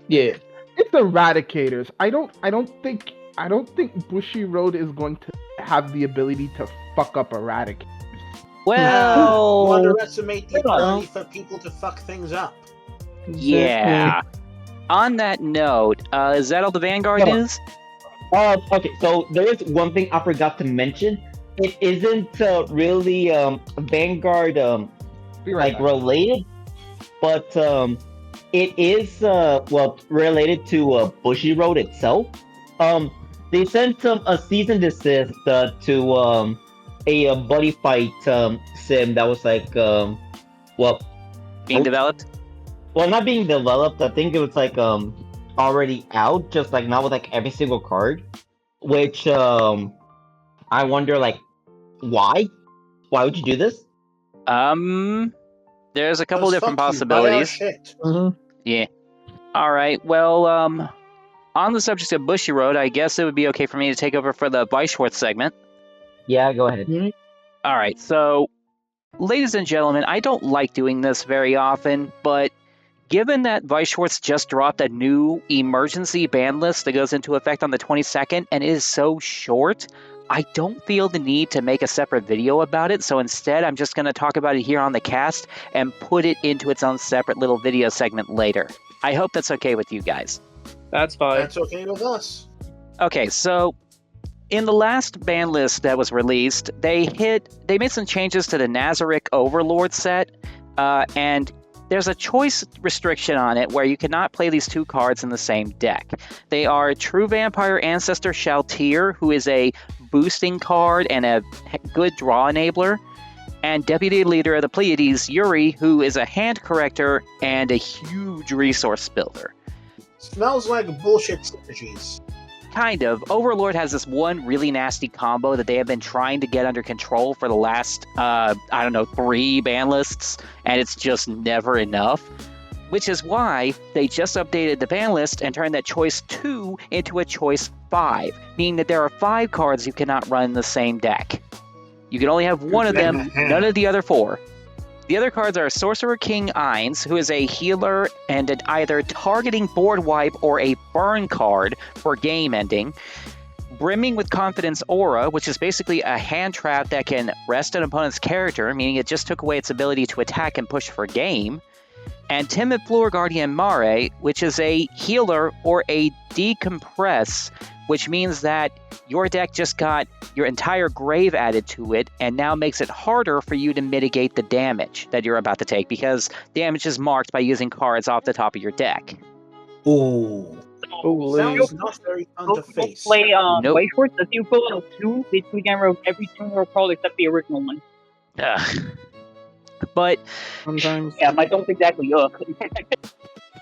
Yeah. It's Eradicators. I don't think Bushiroad is going to have the ability to fuck up Eradicators. You Well, underestimate the Hold on. ability for people to fuck things up. yeah. On that note, is that all the Vanguard Hold on. news? Okay, so there is one thing I forgot to mention. It isn't really Vanguard Be right like back. related, but it is related to Bushiroad itself. They sent a cease and desist to a buddy fight sim that was like Being developed? well, not being developed. I think it was like already out, just like not with like every single card. Which I wonder like why? Why would you do this? There's a couple 'Cause different fuck you, buy our possibilities. shit. Yeah. All right. Well, On the subject of Bushiroad, I guess it would be okay for me to take over for the Weisschwartz segment. Yeah, go ahead. All right, so, ladies and gentlemen, I don't like doing this very often, but given that Weisschwartz just dropped a new emergency ban list that goes into effect on the 22nd and it is so short, I don't feel the need to make a separate video about it, so instead I'm just going to talk about it here on the cast and put it into its own separate little video segment later. I hope that's okay with you guys. That's fine. That's okay with us. Okay, so in the last ban list that was released, they made some changes to the Nazarick Overlord set, and there's a choice restriction on it where you cannot play these two cards in the same deck. They are True Vampire Ancestor Shaltir, who is a boosting card and a good draw enabler, and Deputy Leader of the Pleiades, Yuri, who is a hand corrector and a huge resource builder. Smells like bullshit synergies. Kind of. Overlord has this one really nasty combo that they have been trying to get under control for the last, 3 ban lists, and it's just never enough. Which is why they just updated the ban list and turned that choice 2 into a choice 5, meaning that there are 5 cards you cannot run in the same deck. You can only have one of them, none of the other 4. The other cards are Sorcerer King Ainz, who is a healer and an either targeting board wipe or a burn card for game ending. Brimming with Confidence Aura, which is basically a hand trap that can rest an opponent's character, meaning it just took away its ability to attack and push for game. And Timid Floor Guardian Mare, which is a healer or a decompress, which means that your deck just got your entire grave added to it and now makes it harder for you to mitigate the damage that you're about to take because damage is marked by using cards off the top of your deck. Ooh. Ooh, Sounds not very fun to face. Play Nope. Weisschwartz. Does you pull out 2? Basically, can rogue every 2 card except the original one. But Sometimes. Yeah, I don't exactly.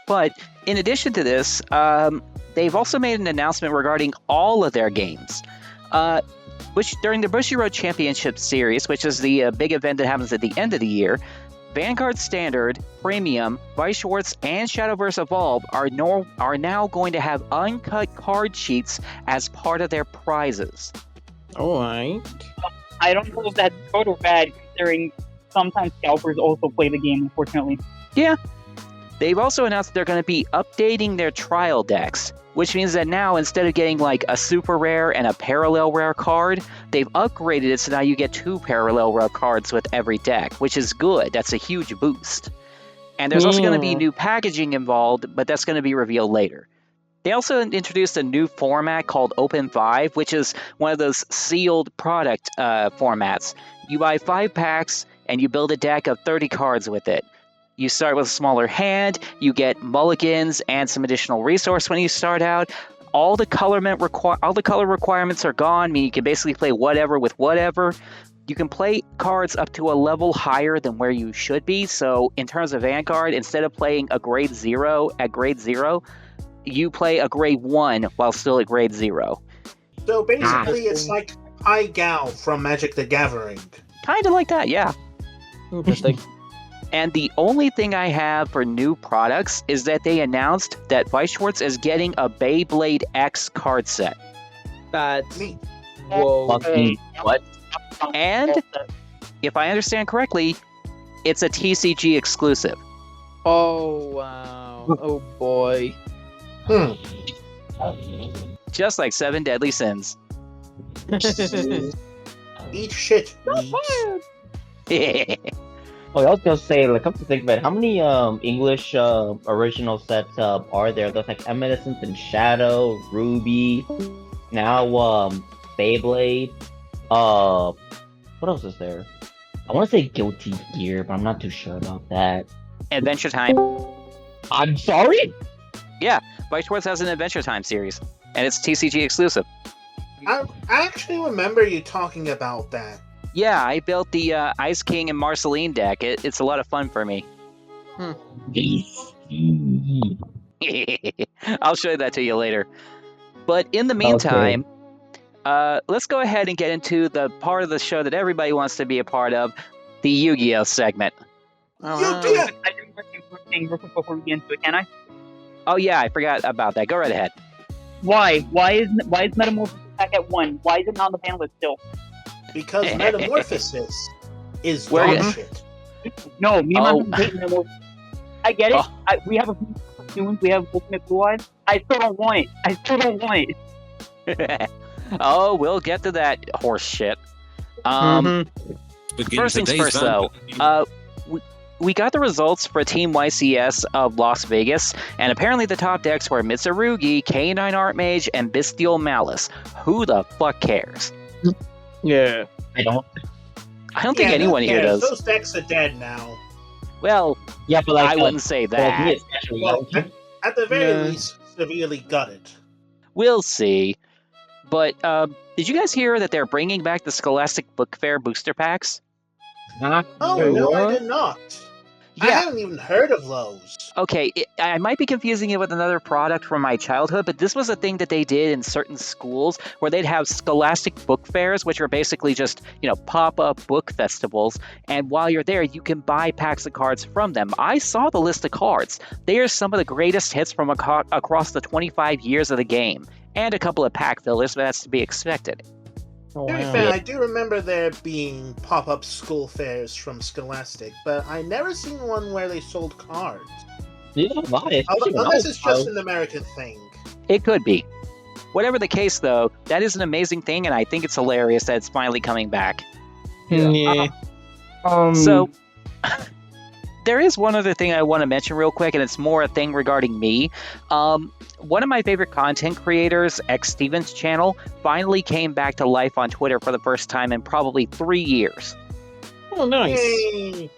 But in addition to this, they've also made an announcement regarding all of their games. Which during the Bushiroad Championship Series, which is the big event that happens at the end of the year, Vanguard Standard, Premium, Weisschwartz, and Shadowverse Evolved are now going to have uncut card sheets as part of their prizes. Alright. I don't know if that's good or bad, considering sometimes scalpers also play the game, unfortunately. Yeah. They've also announced they're going to be updating their trial decks, which means that now instead of getting like a super rare and a parallel rare card, they've upgraded it so now you get 2 parallel rare cards with every deck, which is good. That's a huge boost. And there's also going to be new packaging involved, but that's going to be revealed later. They also introduced a new format called Open 5, which is one of those sealed product formats. You buy 5 packs and you build a deck of 30 cards with it. You start with a smaller hand, you get mulligans and some additional resource when you start out. All the color requirements are gone, meaning you can basically play whatever with whatever. You can play cards up to a level higher than where you should be. So in terms of Vanguard, instead of playing a grade 0 at grade 0, you play a grade 1 while still at grade 0. So basically, it's like High Gal from Magic the Gathering. Kind of like that, yeah. Interesting. And the only thing I have for new products is that they announced that Weisschwartz is getting a Beyblade X card set. That's... Me. Whoa. Fucking what? And, if I understand correctly, it's a TCG exclusive. Oh, wow. Oh, boy. Just like 7 Deadly Sins. Eat shit, geeks. Oh, I was gonna say, like, come to think of it, how many English original sets are there? There's like Evanescence and Shadow, Ruby, now Beyblade. What else is there? I want to say Guilty Gear, but I'm not too sure about that. Adventure Time. I'm sorry? Yeah, Weisschwartz has an Adventure Time series, and it's TCG exclusive. I actually remember you talking about that. Yeah, I built the Ice King and Marceline deck. It's a lot of fun for me. I'll show that to you later. But in the meantime, let's go ahead and get into the part of the show that everybody wants to be a part of, the Yu-Gi-Oh segment. Alright. I do one thing real quick before we get into it, can I? Oh yeah, I forgot about that. Go right ahead. Why? Why is Metamorphosis back at 1? Why is it not on the ban list still? Because Metamorphosis is Where- dog shit. No, me and my Oh. friends hate Metamorphosis. I get it. Oh. We have a few cartoons. We have Ultimate Blue Eyes. I still don't want it. Oh, we'll get to that horse shit. First things first, though. We got the results for Team YCS of Las Vegas, and apparently the top decks were Mitsurugi, K9 Archmage, and Bestial Malice. Who the fuck cares? Yeah. I don't. I don't think Yeah, anyone who here cares? does. Those decks are dead now. Well, Yeah, but like I wouldn't say for, like, that. me especially, Well, like, at the very Nah. least, severely gutted. We'll see. But did you guys hear that they're bringing back the Scholastic Book Fair booster packs? huh? Oh, Wait, no, I what? did not. I Yeah. haven't even heard of those. Okay, I might be confusing it with another product from my childhood, but this was a thing that they did in certain schools where they'd have Scholastic Book Fairs, which are basically just, pop-up book festivals. And while you're there, you can buy packs of cards from them. I saw the list of cards. They are some of the greatest hits from across the 25 years of the game. And a couple of pack fillers, but that's to be expected. Oh, To be wow. fair, I do remember there being pop-up school fairs from Scholastic, but I never seen one where they sold cards. You don't buy it. Unless it's just an American thing. It could be. Whatever the case, though, that is an amazing thing, and I think it's hilarious that it's finally coming back. Yeah. So, there is one other thing I want to mention real quick, and it's more a thing regarding me. One of my favorite content creators, X Stevens channel, finally came back to life on Twitter for the first time in probably 3 years. Oh, nice. Yay!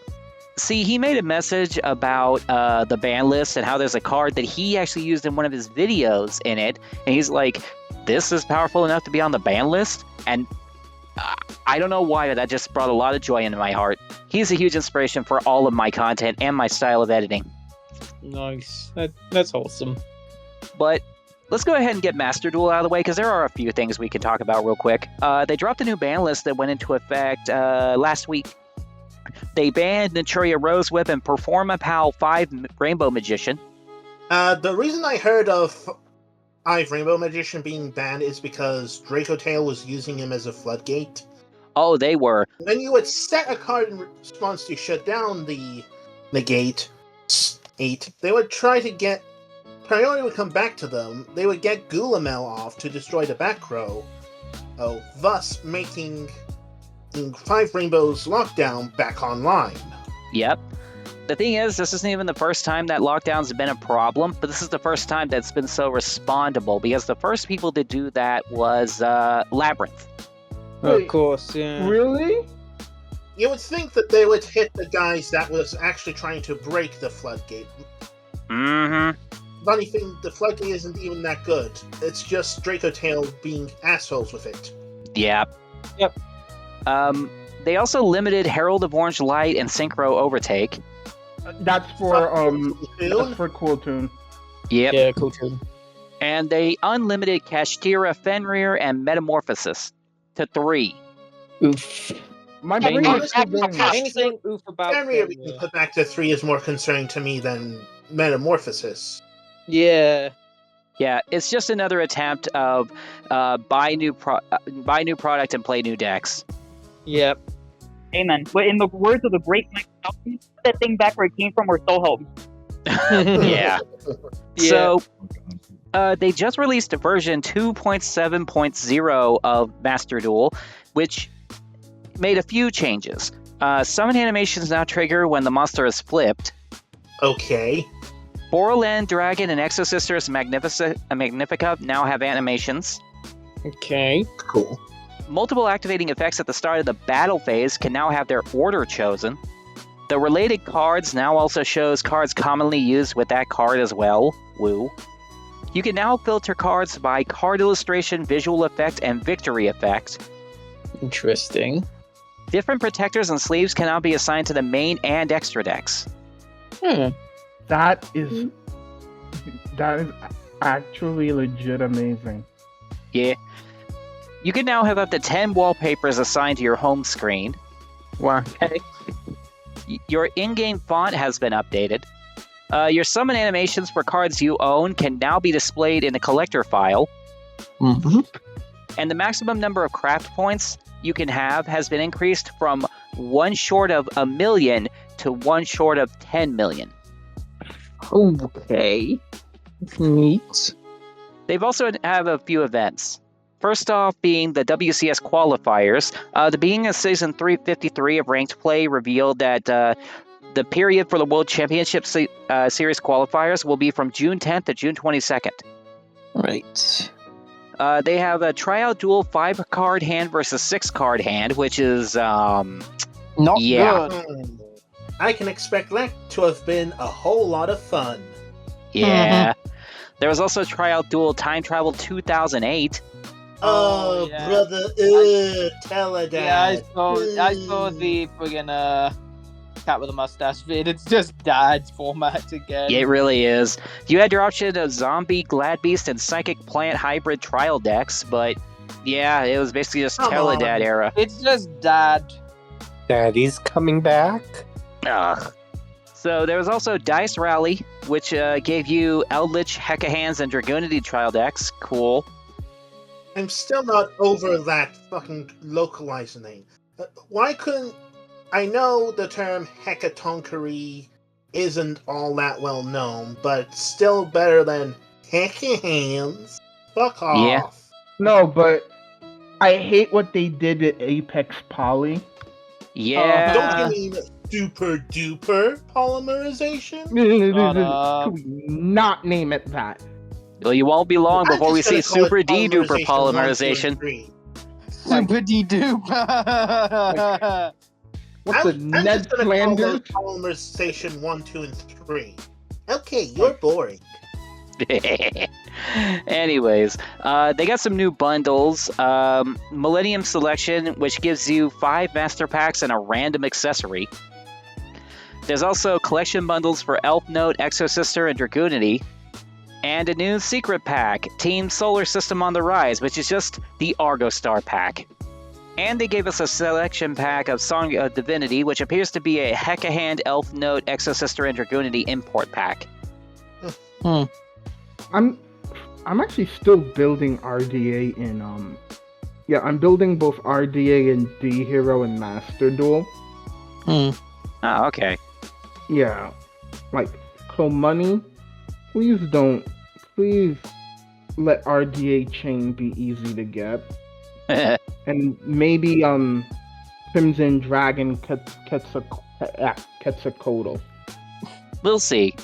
See, he made a message about the ban list and how there's a card that he actually used in one of his videos in it, and he's like, this is powerful enough to be on the ban list? And I don't know why, but that just brought a lot of joy into my heart. He's a huge inspiration for all of my content and my style of editing. Nice. That's awesome. But let's go ahead and get Master Duel out of the way, because there are a few things we can talk about real quick. They dropped a new ban list that went into effect last week. They banned Naturia Rose Whip and Performa Pal 5 Rainbow Magician. The reason I heard of Ive Rainbow Magician being banned is because Draco Tail was using him as a floodgate. Oh, they were. When you would set a card in response to shut down the gate 8, they would try to get priority would come back to them. They would get Gulamel off to destroy the back row, thus making 5 Rainbows Lockdown back online. Yep. The thing is, this isn't even the first time that lockdowns have been a problem, but this is the first time that's been so respondable, because the first people to do that was Labyrinth. Of course, yeah. Really? You would think that they would hit the guys that was actually trying to break the floodgate. Mm-hmm. Funny thing, the floodgate isn't even that good. It's just Draco Tail being assholes with it. Yeah. Yep. They also limited Herald of Orange Light and Synchro Overtake. That's for Cool Tune. Yep. Yeah, cool too. And they unlimited Kashtira, Fenrir, and Metamorphosis to 3. Oof. My Hey, brain is honestly, still going. Anything oof about Fenrir Fenrir. being put back to 3 is more concerning to me than Metamorphosis. Yeah. Yeah, it's just another attempt of buy new product and play new decks. Yep. Amen. But in the words of the great Mike Tyson, put that thing back where it came from, or so help me. Yeah. Yeah. So they just released a version 2.7.0 of Master Duel, which made a few changes. Summon animations now trigger when the monster is flipped. Okay. Borland Dragon and Exosisters Magnifica now have animations. Okay. Cool. Multiple activating effects at the start of the battle phase can now have their order chosen. The related cards now also shows cards commonly used with that card as well. Woo. You can now filter cards by card illustration, visual effect, and victory effect. Interesting. Different protectors and sleeves can now be assigned to the main and extra decks. That is actually legit amazing. Yeah. You can now have up to 10 wallpapers assigned to your home screen. Wow. Your in-game font has been updated. Your summon animations for cards you own can now be displayed in a collector file, Mm-hmm. and the maximum number of craft points you can have has been increased from 1 short of 1 million to 1 short of 10 million. Okay. Neat. They've also have a few events. First off being the WCS qualifiers. The beginning of Season 353 of Ranked Play revealed that the period for the World Championship Series qualifiers will be from June 10th to June 22nd. Right. They have a tryout duel 5-card hand versus 6-card hand, which is, Not yeah. good. I can expect that to have been a whole lot of fun. Yeah. There was also tryout duel time travel 2008. Oh, yeah. brother, tell her that. Yeah, I saw the friggin' cat with a mustache vid. It's just dad's format again. It really is. You had your option of Zombie, Glad Beast, and Psychic Plant hybrid trial decks, but yeah, it was basically just Come Teledad on. era. It's just dad. Daddy's coming back. Ugh. So there was also Dice Rally, which gave you Eldritch, Hecka Hands, and Dragoonity trial decks. Cool. I'm still not over that fucking localizer name. Why couldn't... I know the term Hecatonkery isn't all that well known, but still better than Hecka Hands. Fuck off. Yeah. No, but I hate what they did with Apex Poly. Yeah. Don't you mean super duper polymerization? Can we not name it that? Well, you won't be long I'm before we just see gonna call Super it D-Duper polymerization 1, 2, and polymerization. 3. Super D-dupe. What's a I'm Ned just gonna call Flanders? it polymerization 1, 2, and 3. Okay, you're boring. Anyways, they got some new bundles. Millennium Selection, which gives you 5 master packs and a random accessory. There's also collection bundles for Elf Note, Exosister, and Dragoonity. And a new secret pack, Team Solar System on the Rise, which is just the Argo Star pack. And they gave us a selection pack of Song of Divinity, which appears to be a Hecka Hand, Elf Note, Exosister, and Dragoonity import pack. I'm actually still building RDA in I'm building both RDA and D Hero and Master Duel. Oh, okay. Yeah. Like, so money, please let RDA chain be easy to get. And maybe Crimson Dragon Quetzalcoatl. We'll see.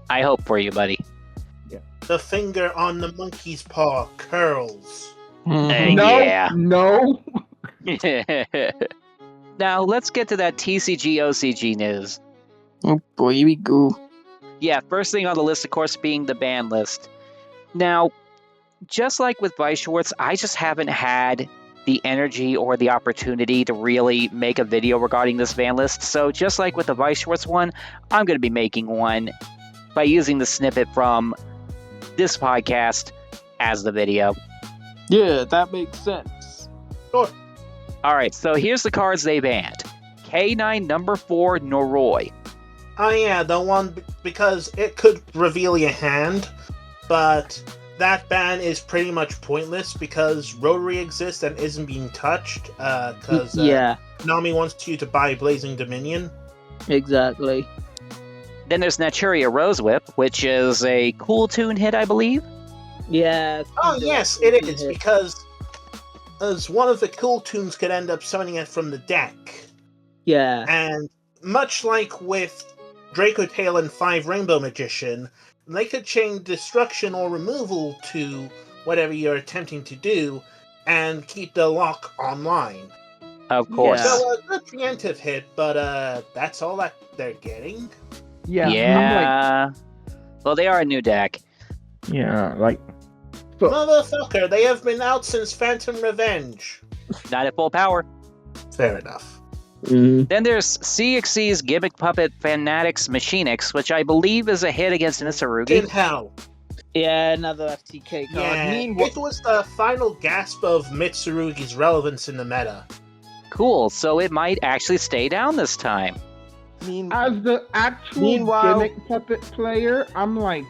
I hope for you, buddy. The finger on the monkey's paw curls. No, Yeah. no. Now, let's get to that TCG OCG news. Oh boy, here we go. Yeah, first thing on the list, of course, being the ban list. Now, just like with Vice Schwartz, I just haven't had the energy or the opportunity to really make a video regarding this ban list. So just like with the Vice Schwartz one, I'm going to be making one by using the snippet from this podcast as the video. Yeah, that makes sense. Sure. All right, so here's the cards they banned. K9 number 4 Noroi. Oh yeah, the one because it could reveal your hand, but that ban is pretty much pointless because Rotary exists and isn't being touched. Because Yeah, Nami wants you to buy Blazing Dominion. exactly. Then there's Naturia Rose Whip, which is a cool tune hit, I believe. Yeah. Oh yes, it is because as one of the cool tunes could end up summoning it from the deck, Yeah. and much like with Draco Tail and 5 Rainbow Magician, they could chain destruction or removal to whatever you're attempting to do and keep the lock online. Of course. Yeah. So a good preemptive hit, but that's all that they're getting. Yeah. Yeah. Well, they are a new deck. Like so, Motherfucker, they have been out since Phantom Revenge. Not at full power. Fair enough. Then there's CXC's Gimmick Puppet Fanatics Machinix, which I believe is a hit against In Mitsurugi. hell. Yeah, another FTK card. Yeah, Meanwhile, it was the final gasp of Mitsurugi's relevance in the meta. Cool, so it might actually stay down this time. As the actual Meanwhile- gimmick puppet player, I'm like,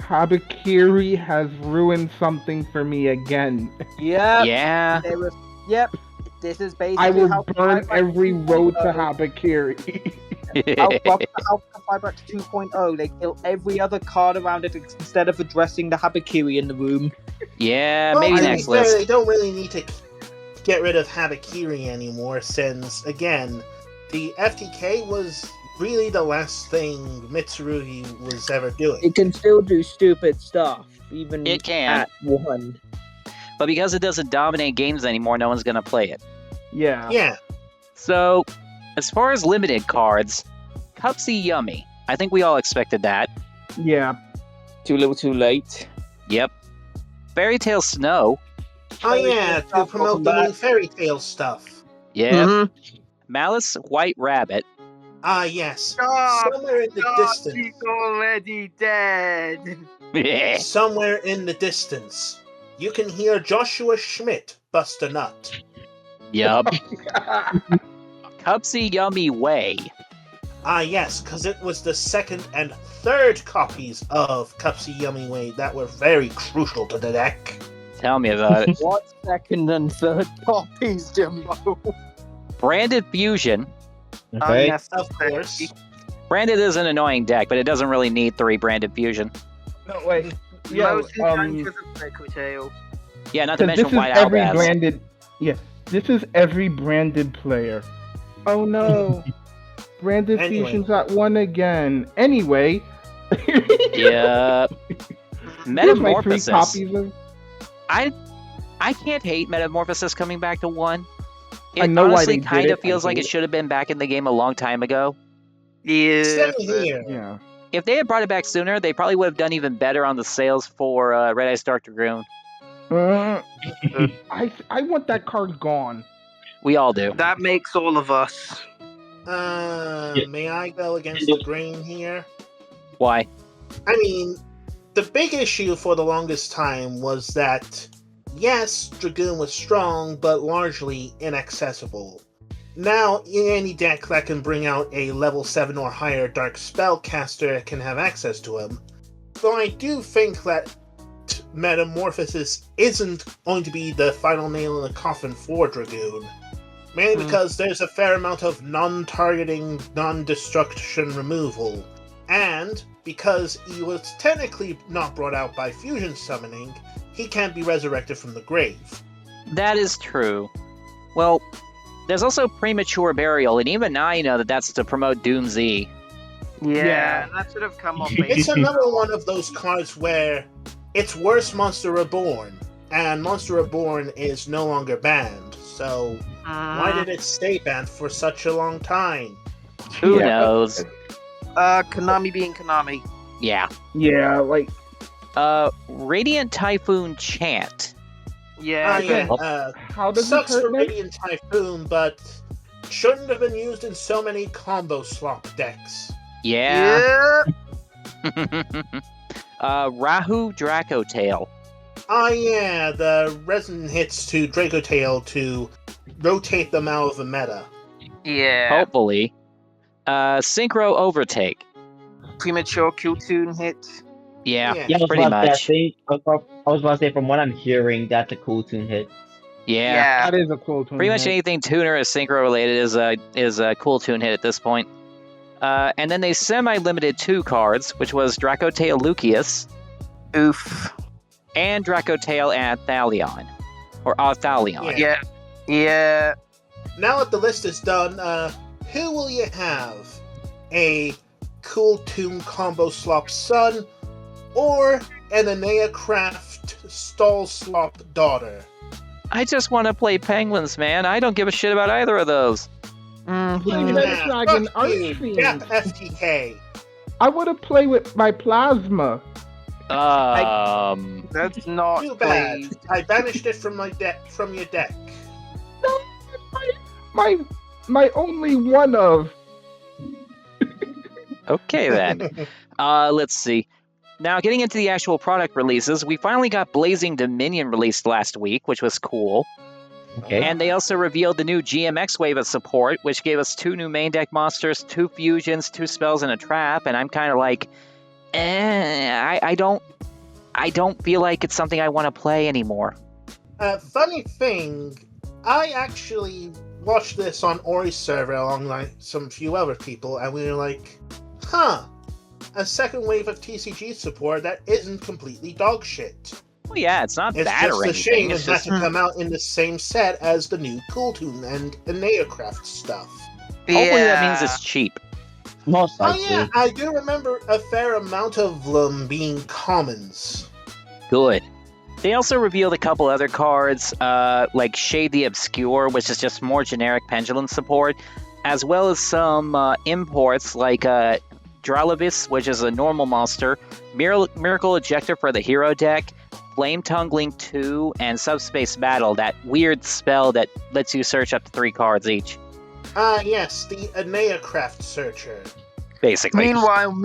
Habakiri has ruined something for me again. Yep. Yeah. They were. Yep. This is basically I will how burn Fireback every road to 2.0 Habakiri. Alpha Fireback 2.0, they kill every other card around it instead of addressing the Habakiri in the room. Yeah, Well, maybe to be next fair, list. they don't really need to get rid of Habakiri anymore, since, again, the FTK was really the last thing Mitsurugi was ever doing. It can still do stupid stuff, even It can. at 1. But because it doesn't dominate games anymore, no one's going to play it. Yeah. Yeah. So, as far as limited cards, Cupsy Yummy. I think we all expected that. Yeah. Too little, too late. Yep. Fairy Tale Snow. Oh yeah, to promote the new fairy tale stuff. Yep. Mm-hmm. Malice White Rabbit. Ah yes. Stop! Somewhere in the distance. already dead. Somewhere in the distance. You can hear Joshua Schmidt bust a nut. Yup. Cupsy Yummy Way. Ah yes, because it was the second and third copies of Cupsy Yummy Way that were very crucial to the deck. Tell me about it. What second and third copies, Jimbo? Branded Fusion. Okay. Of course. Branded is an annoying deck, but it doesn't really need 3 Branded Fusion. No, wait. Yo, Yeah, not to this mention is White every Albaz. branded. Yeah, this is every branded player. Oh no, branded Anyway. fusions at 1 again. Anyway. Yep. Here's my 3 Metamorphosis. copies of. I can't hate Metamorphosis coming back to 1. It I know why honestly they did kind of it, feels I like it hate should have been back in the game a long time ago. Same here. Yeah. If they had brought it back sooner, they probably would have done even better on the sales for Red Eyes Dark Dragoon. I want that card gone. We all do. That makes all of us. May I go against the grain here? Why? I mean, the big issue for the longest time was that, yes, Dragoon was strong, but largely inaccessible. Now, any deck that can bring out a level 7 or higher Dark Spellcaster can have access to him. Though I do think that Metamorphosis isn't going to be the final nail in the coffin for Dragoon. Mainly because there's a fair amount of non-targeting, non-destruction removal. And because he was technically not brought out by fusion summoning, he can't be resurrected from the grave. That is true. Well, there's also Premature Burial, and even I know that that's to promote Dune Z. Yeah. that should have come off. It's another one of those cards where it's worse Monster Reborn, and Monster Reborn is no longer banned, so why did it stay banned for such a long time? Who Yeah. knows? Konami being Konami. Yeah. Yeah, like Radiant Typhoon Chant. Yeah. how does it Sucks hurt for next? Radiant Typhoon, but shouldn't have been used in so many combo slop decks. Yeah. Rahu Draco Tail. Ah yeah, the resin hits to Draco Tail to rotate them out of the meta. Yeah. Hopefully. Synchro Overtake. Premature Q-Tune hit. Yeah, Yeah. Yeah, I was pretty about to much. say, I was about to say, from what I'm hearing, that's a cool tune hit. Yeah. That is a cool tune. Pretty much hit. anything tuner or synchro related is a cool tune hit at this point. And then they semi-limited 2 cards, which was Dracotail Lucius Oof. and Dracotail Athalion. Or Athalion. Yeah. Yeah. Now that the list is done, who will you have? A Cool Tune Combo Slop Son, or an Anea Craft Stall Slop Daughter? I just want to play Penguins, man. I don't give a shit about either of those. Play Red Nah, Dragon fuck you, Archfiend. Death FTK. I want to play with my plasma. That's not Too bad. played. I banished it from my from your deck. No, my only one of. Okay, then. Let's see. Now, getting into the actual product releases, we finally got Blazing Dominion released last week, which was cool. Okay. And they also revealed the new GMX wave of support, which gave us 2 new main deck monsters, 2 fusions, 2 spells, and a trap. And I'm kind of like, I don't feel like it's something I want to play anymore. Funny thing, I actually watched this on Ori's server along like some few other people, and we were like, huh, a second wave of TCG support that isn't completely dog shit. Well, yeah, it's not It's bad just or a anything. shame It's it had just to come out in the same set as the new Cooltoon and Aneacraft stuff. hopefully that means it's cheap. Most Oh likely. yeah, I do remember a fair amount of them being commons. Good. They also revealed a couple other cards, like Shade the Obscure, which is just more generic pendulum support, as well as some imports like Dralavis, which is a normal monster, Miracle Ejector for the hero deck, Flame Tungling 2, and Subspace Battle, that weird spell that lets you search up to 3 cards each, Yes, the Aneacraft Searcher. basically. Meanwhile,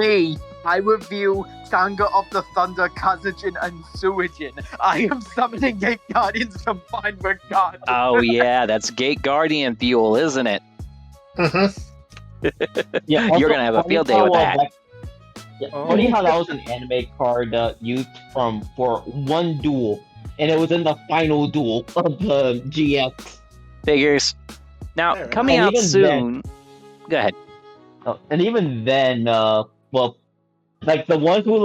I reveal Saga of the Thunder, Kazajin, and Suijin. I am summoning Gate Guardians to find regard. Oh yeah, that's Gate Guardian fuel, isn't it? Mm-hmm. Yeah, You're gonna have a field day with that. Funny how that was an anime card used for one duel, and it was in the final duel of the GX. Figures. Now, Fair coming enough. out And even soon... Go ahead. And even then, well, like the ones who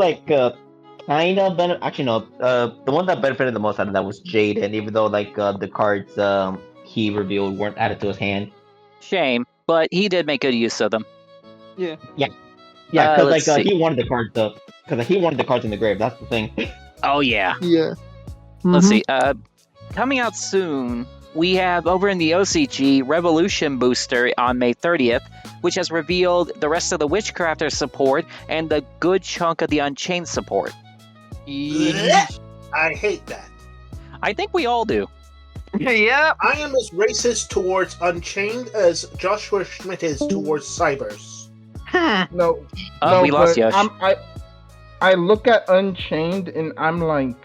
kind of actually no, the one that benefited the most out of that was Jaden, even though the cards he revealed weren't added to his hand. Shame, but he did make good use of them. Yeah, because let's see. he wanted the cards because he wanted the cards in the grave. That's the thing. Oh yeah. Yeah. Let's see. Coming out soon, we have over in the OCG Revolution Booster on May 30th, which has revealed the rest of the Witchcrafter support and the good chunk of the Unchained support. I hate that. I think we all do. Yeah. I am as racist towards Unchained as Joshua Schmidt is towards Cybers. No, We lost but Yosh. I look at Unchained and I'm like,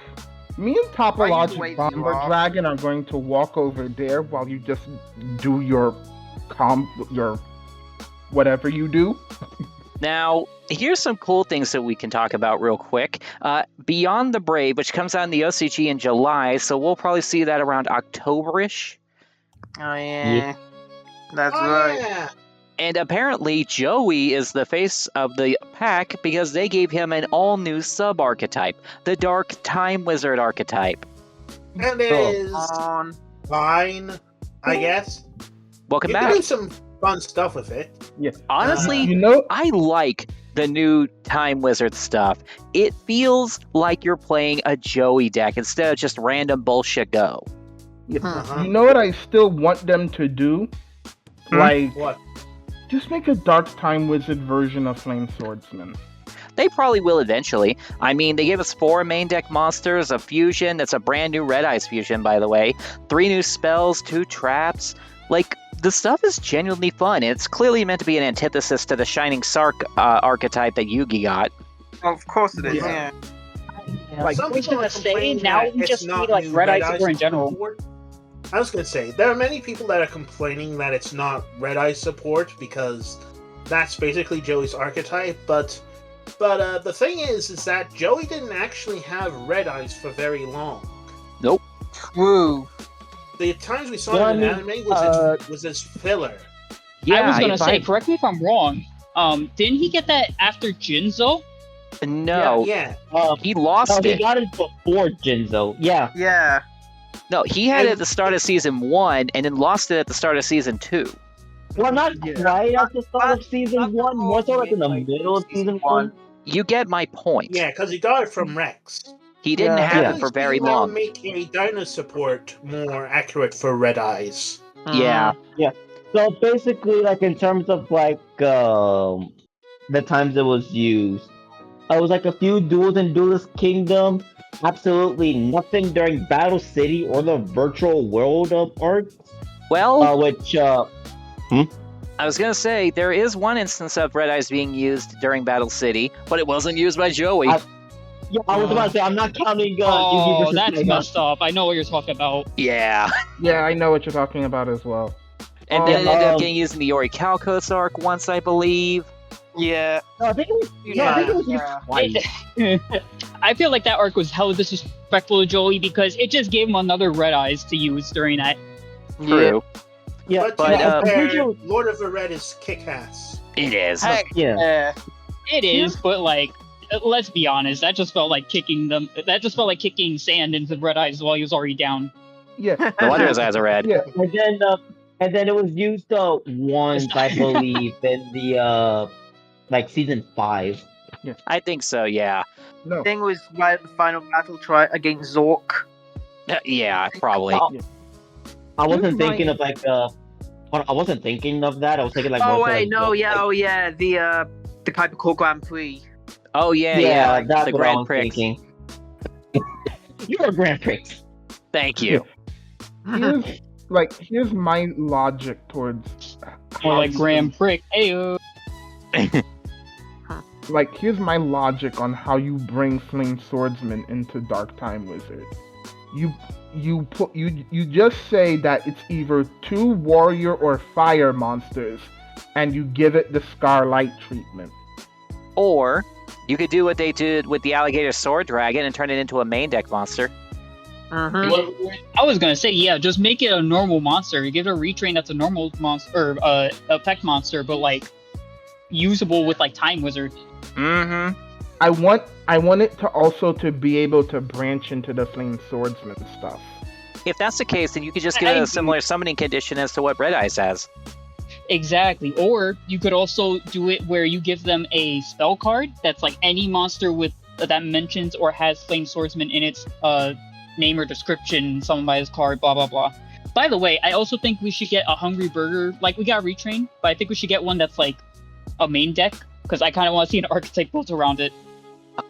me and Why you Topologic wait Bomber too long? Dragon are going to walk over there while you just do your whatever you do. Now, here's some cool things that we can talk about real quick. Beyond the Brave, which comes out in the OCG in July, so we'll probably see that around October-ish. Oh yeah. That's Oh, right. yeah. And apparently, Joey is the face of the pack because they gave him an all-new sub-archetype, the Dark Time Wizard archetype. And it is On. fine, I guess. Welcome You can back. do some fun stuff with it. Honestly, You know, I like the new Time Wizard stuff. It feels like you're playing a Joey deck instead of just random bullshit go. Uh-huh. you know what I still want them to do? Like, What? just make a Dark Time Wizard version of Flame Swordsman. They probably will eventually. I mean, they gave us 4 main deck monsters, a fusion, that's a brand new Red Eyes fusion, by the way, 3 new spells, 2 traps. Like, the stuff is genuinely fun, and it's clearly meant to be an antithesis to the Shining Sark archetype that Yugi got. Of course it is. Yeah. Yeah. Like, Some we people should are have stayed. complaining Now that we it's just not need like new Red Eye Eye Super in general. support. I was gonna say there are many people that are complaining that it's not Red Eye support because that's basically Joey's archetype. But the thing is that Joey didn't actually have Red Eyes for very long. True. The times we saw Well, him in I anime was as filler. Yeah, I was gonna if say, correct me if I'm wrong. Didn't he get that after Jinzo? No, Yeah. he No, lost he it. got it before Jinzo. Yeah. Yeah. No, he had it at the start of Season 1, and then lost it at the start of Season 2. Well, not quite at the start of season Not one, more so like in the like middle of season one. You get my point. Yeah, because he got it from Rex. He didn't Yeah. have Yeah. it for very That would long. make a Dyna support more accurate for Red Eyes. Yeah. So basically, like in terms of the times it was used, it was like a few duels in Duelist Kingdom. Absolutely nothing during Battle City or the virtual world of arcs. Well, Which I was gonna say there is one instance of Red Eyes being used during Battle City, but it wasn't used by Joey. Yeah, I was about to say I'm not counting. Oh, versus that's Saigon. messed up. I know what you're talking about. Yeah. Yeah, I know what you're talking about as well. And then it ended up Um, getting used in the Yori Calcos arc once, I believe. Yeah. No, I think it was. No, I think it was used Yeah. twice. I feel like that arc was hella disrespectful to Joey because it just gave him another Red Eyes to use during that. True. Yeah, But, but, to be I'm fair, pretty sure- Lord of the Red is kick-ass. It is. Heck, yeah. yeah. It is, but like, let's be honest, that just felt like kicking them. That just felt like kicking sand into Red Eyes while he was already down. Yeah, No wonder his eyes are red. yeah. And then it was used once, I believe, in the like season 5. I think so, yeah. No. Thing was right at the final battle try against Zork. Yeah, probably. Oh, I wasn't Here's thinking my- of like I wasn't thinking of that. I was thinking like. Oh more for, wait, like, no, what, yeah, like- oh yeah, the Kuiper Grand Prix. Oh, yeah, yeah, that's the what I Grand was Prix. thinking. You're a Grand Prix. Thank you. Here's my logic towards Or how like you Grand Prix. Ayo. here's my logic on how you bring Flame Swordsman into Dark Time Wizard. You just say that it's either 2 warrior or fire monsters, and you give it the Scarlight treatment. Or you could do what they did with the Alligator Sword Dragon and turn it into a main deck monster. I was gonna say, yeah, just make it a normal monster. Give it a retrain that's a normal monster, or effect monster, but like usable with like Time Wizard. Mm-hmm. I want it to also to be able to branch into the Flame Swordsman stuff. If that's the case, then you could just give I it a agree. similar summoning condition as to what Red Eyes has. Exactly. Or you could also do it where you give them a spell card that's like any monster with that mentions or has Flame Swordsman in its name or description, summoned by his card, blah blah blah. By the way, I also think we should get a Hungry Burger. Like we got Retrain, but I think we should get one that's like a main deck because I kind of want to see an archetype built around it.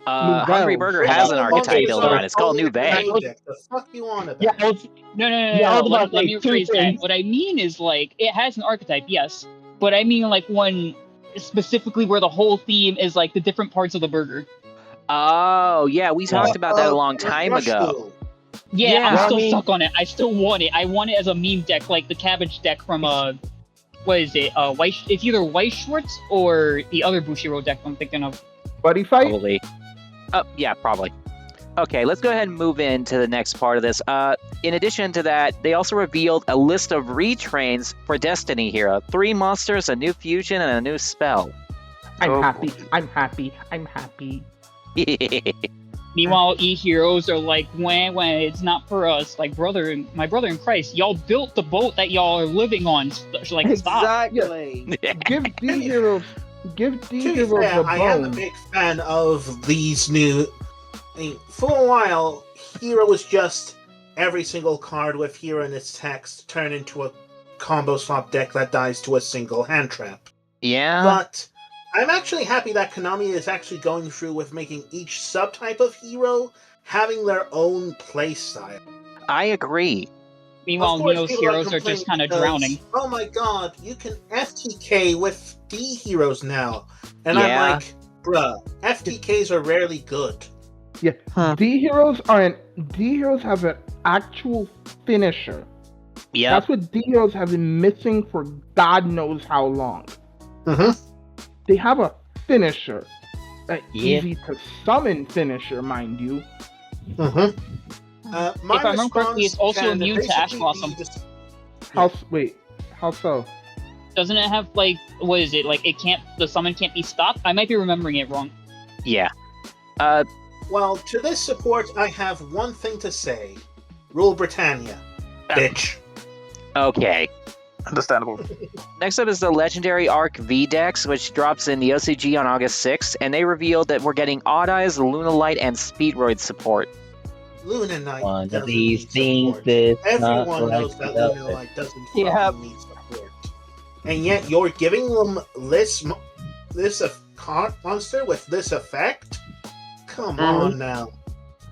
Hungry Burger has an archetype built around it. It's called Nouvelle. The fuck you want about? Yeah, I was, No. Yeah, I was about to Let say me two rephrase that. things. What I mean is like it has an archetype, yes, but I mean like one specifically where the whole theme is like the different parts of the burger. Oh, yeah, we talked about that a long time Rush ago. Duel. Yeah, Yeah, I'm I still mean- stuck on it. I still want it. I want it as a meme deck, like the cabbage deck from what is it? White. It's either White Schwartz or the other Bushiro deck I'm thinking of. Buddy fight? Probably. Yeah, probably. Okay, let's go ahead and move into the next part of this. In addition to that, they also revealed a list of retrains for Destiny Hero. 3 monsters, a new fusion, and a new spell. I'm happy. Meanwhile, e-heroes are like, when it's not for us. Like my brother in Christ, y'all built the boat that y'all are living on. Like, stop. Exactly. Give D heroes To be the fair, I am a bone. big fan of these new. I mean, for a while, Hero was just every single card with Hero in its text turned into a combo swap deck that dies to a single hand trap. Yeah. But I'm actually happy that Konami is actually going through with making each subtype of Hero having their own playstyle. I agree. Meanwhile, Of course, Neo's people are heroes are just complaining kind of because, drowning. Oh my god, you can FTK with D heroes now. And Yeah. I'm like, bruh, FTKs are rarely good. D heroes have an actual finisher. Yep. That's what D heroes have been missing for God knows how long. Mm-hmm. They have a finisher. An Yeah. easy to summon finisher, mind you. Mm-hmm. My If I remember correctly, it's response also can immune to Ash basically Blossom. be just- How so? Doesn't it have like, what is it? Like the summon can't be stopped? I might be remembering it wrong. Yeah. Well, to this support, I have one thing to say. Rule Britannia. Bitch. Okay. Understandable. Next up is the Legendary Arc V-Dex, which drops in the OCG on August 6th, and they revealed that we're getting Odd Eyes, Lunalight, and Speedroid support. Luna Knight One of doesn't these need things support. is Everyone not knows like that the Luna other. Knight doesn't Yep. fucking need support. And yet you're giving them this card monster with this effect? Come on now.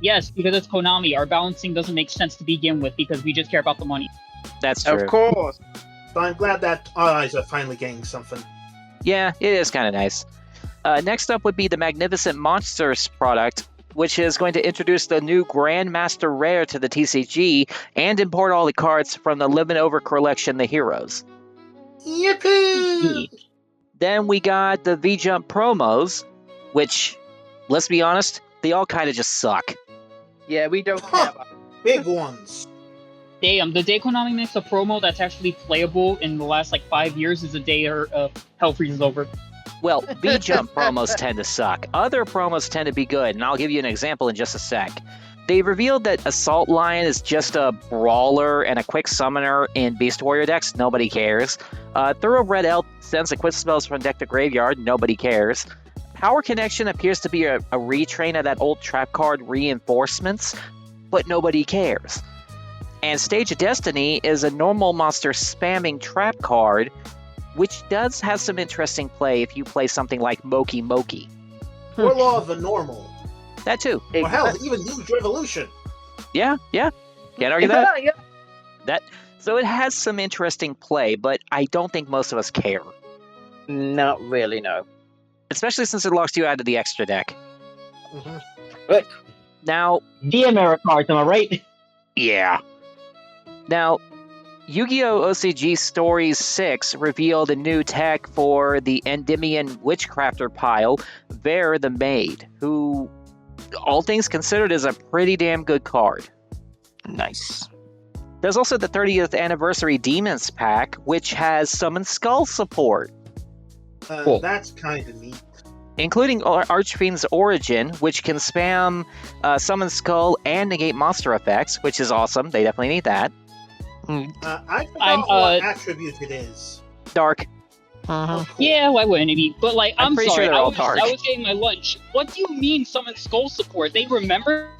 Yes, because it's Konami. Our balancing doesn't make sense to begin with because we just care about the money. That's true. Of course. So I'm glad that our eyes are finally getting something. Yeah, it is kind of nice. Next up would be the Magnificent Monsters product. which is going to introduce the new Grandmaster Rare to the TCG and import all the cards from the Living Over collection, The Heroes. Yippee! Then we got the V-Jump promos, which, let's be honest, they all kind of just suck. Yeah, we don't care about Big ones. Damn, the day Konami makes a promo that's actually playable in the last 5 years is the day Hell freezes over. Well, V-Jump promos tend to suck. Other promos tend to be good, and I'll give you an example in just a sec. They revealed that Assault Lion is just a brawler and a quick summoner in Beast Warrior decks. Nobody cares. Thoroughbred Elf sends equip spells from deck to graveyard. Nobody cares. Power Connection appears to be a retrain of that old trap card Reinforcements, but nobody cares. And Stage of Destiny is a normal monster spamming trap card, which does have some interesting play if you play something like Moki Moki. Or Law of the Normal. That too. Or hell, even Huge Revolution. Yeah. Can't argue that. Yeah. So it has some interesting play, but I don't think most of us care. Not really, no. Especially since it locks you out of the extra deck. Mm-hmm. But Now, DMR cards, am I right? yeah. Now, Yu-Gi-Oh! OCG Stories 6 revealed a new tech for the Endymion Witchcrafter pile, Vare the Maid, who, all things considered, is a pretty damn good card. Nice. There's also the 30th Anniversary Demons pack, which has Summon Skull support, Cool. That's kind of neat. including Archfiend's Origin, which can spam Summon Skull and negate monster effects, which is awesome. They definitely need that. I forgot what attribute it is. Dark. Oh, cool. Yeah, why wouldn't it be? But I'm I'm pretty sorry, sure they're all dark. I was getting my lunch. What do you mean Summon Skull support? They remembered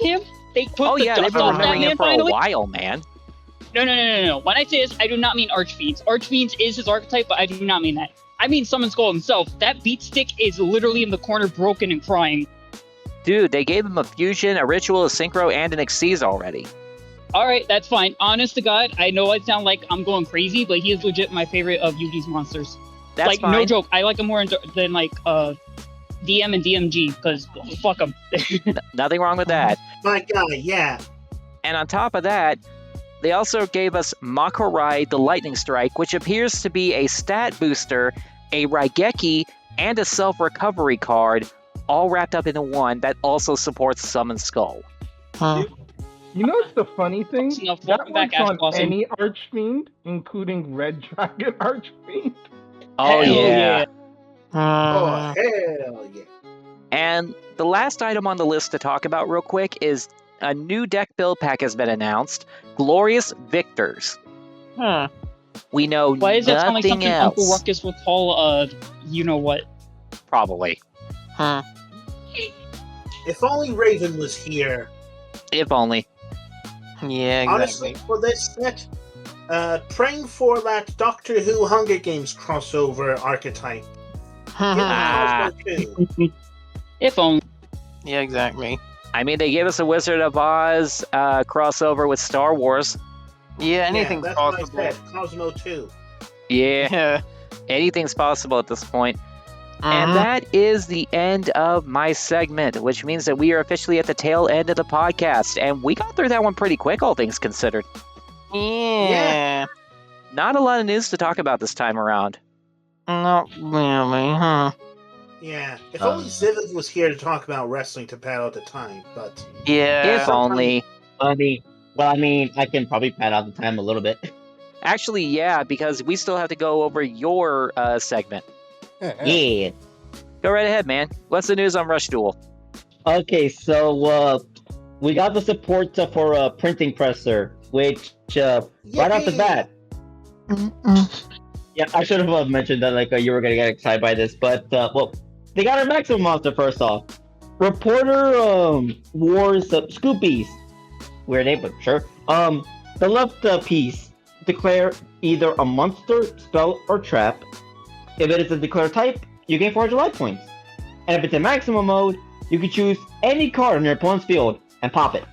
him? They put Oh the yeah, dust they've been on remembering Batman him for finally? a while, man. No. When I say this, I do not mean Archfiends. Archfiends is his archetype, but I do not mean that. I mean Summon Skull himself. That beat stick is literally in the corner broken and crying. Dude, they gave him a fusion, a ritual, a synchro, and an Xyz already. Alright, that's fine. Honest to God, I know I sound like I'm going crazy, but he is legit my favorite of Yugi's monsters. That's fine. No joke, I like him more than DM and DMG, because fuck them. Nothing wrong with that. My guy, yeah. And on top of that, they also gave us Makorai the Lightning Strike, which appears to be a stat booster, a Raigeki, and a self-recovery card, all wrapped up into one that also supports Summon Skull. You know what's the funny thing? Enough. That Welcome back, works Ash on Blossom. any Archfiend, including Red Dragon Archfiend. Oh, Hell yeah. Oh, hell yeah. And the last item on the list to talk about real quick is a new deck build pack has been announced, Glorious Victors. Huh. We know Why does that sound like nothing something else. Uncle Ruckus would call, you know what? Probably. Huh. If only Raven was here. If only. Yeah, Honestly, for this set, praying for that Doctor Who Hunger Games crossover archetype. Give me Ah. Cosmo 2. If only. Yeah, exactly. I mean, they gave us a Wizard of Oz crossover with Star Wars. Yeah, anything's that's what I possible. said. Cosmo 2. Yeah, Yeah. anything's possible at this point. And that is the end of my segment, which means that we are officially at the tail end of the podcast. And we got through that one pretty quick, all things considered. Yeah. Not a lot of news to talk about this time around. Not really, huh? Yeah. If only Zivic was here to talk about wrestling to pad out the time, but Yeah. If only. I mean, I can probably pad out the time a little bit. Actually, yeah, because we still have to go over your segment. Yeah. Go right ahead, man. What's the news on Rush Duel? Okay, so we got the support for a printing presser, which right off the Yippee! bat, yeah, I should have mentioned that you were gonna get excited by this, but well, they got our maximum monster first off. Reporter Wars Scoopies. Weird name, but sure. The left piece declare either a monster, spell, or trap. If it is a declare type, you gain 400 life points. And if it's in maximum mode, you can choose any card on your opponent's field and pop it.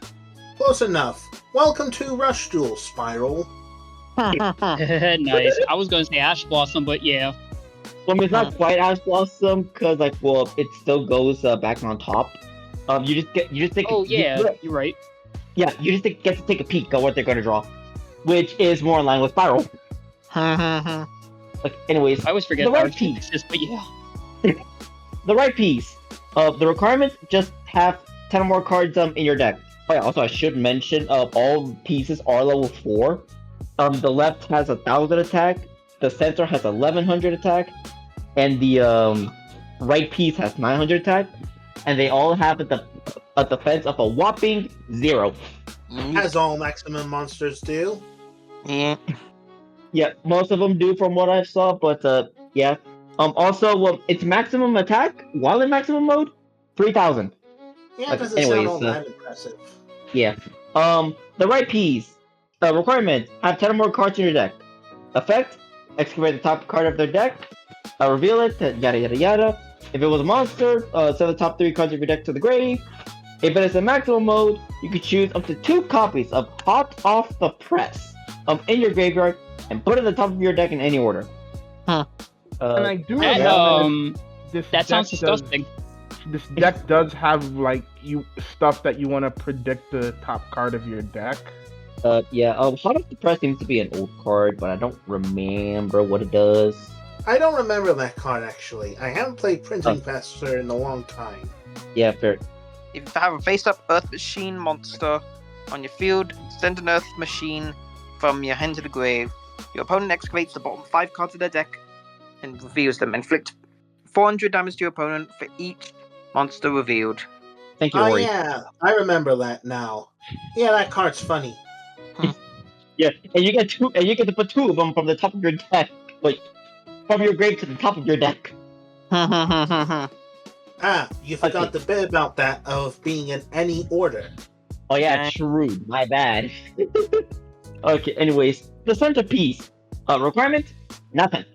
close enough. Welcome to Rush Duel, Spiral. Nice. I was gonna say Ash Blossom, but yeah. Well, I mean, it's not quite Ash Blossom, because, it still goes back on top. You just take. Oh yeah, you're right. Yeah, you just get to take a peek at what they're gonna draw, which is more in line with Spiral. Like, anyways, I always forget the that right piece. exists, but yeah. The right piece. The requirements just have 10 or more cards in your deck. Oh yeah, also I should mention all pieces are level 4. The left has 1,000 attack, the center has 1,100 attack, and the right piece has 900 attack, and they all have a defense of a whopping 0. As all maximum monsters do. Yeah. Yeah, most of them do from what I saw, but yeah. Also, its maximum attack while in maximum mode, 3,000. Yeah, it Like, doesn't sound anyways, all that impressive. Yeah. The right piece. Requirement: have 10 or more cards in your deck. Effect: excavate the top card of their deck. Reveal it. Yada yada yada. If it was a monster, send the top 3 cards of your deck to the grave. If it is in maximum mode, you can choose up to 2 copies of Hot Off the Press in your graveyard and put it at the top of your deck in any order. Huh. And I do That, remember this that sounds deck disgusting. This deck does have like stuff that you want to predict the top card of your deck. Yeah. Hot Off the Press seems to be an old card, but I don't remember what it does. I don't remember that card actually. I haven't played Printing Master in a long time. Yeah, fair. If you have a face-up Earth Machine monster on your field, send an Earth Machine from your hand to the grave. Your opponent excavates the bottom 5 cards of their deck and reveals them. Inflict 400 damage to your opponent for each monster revealed. Thank you, Oh Ori. yeah, I remember that now. Yeah, that card's funny. Yeah, and you get to put 2 of them from the top of your deck, like from your grave to the top of your deck. Ah, you forgot the bit about that of being in any order. Oh yeah, true. My bad. Okay. Anyways, the centerpiece. Requirement: nothing.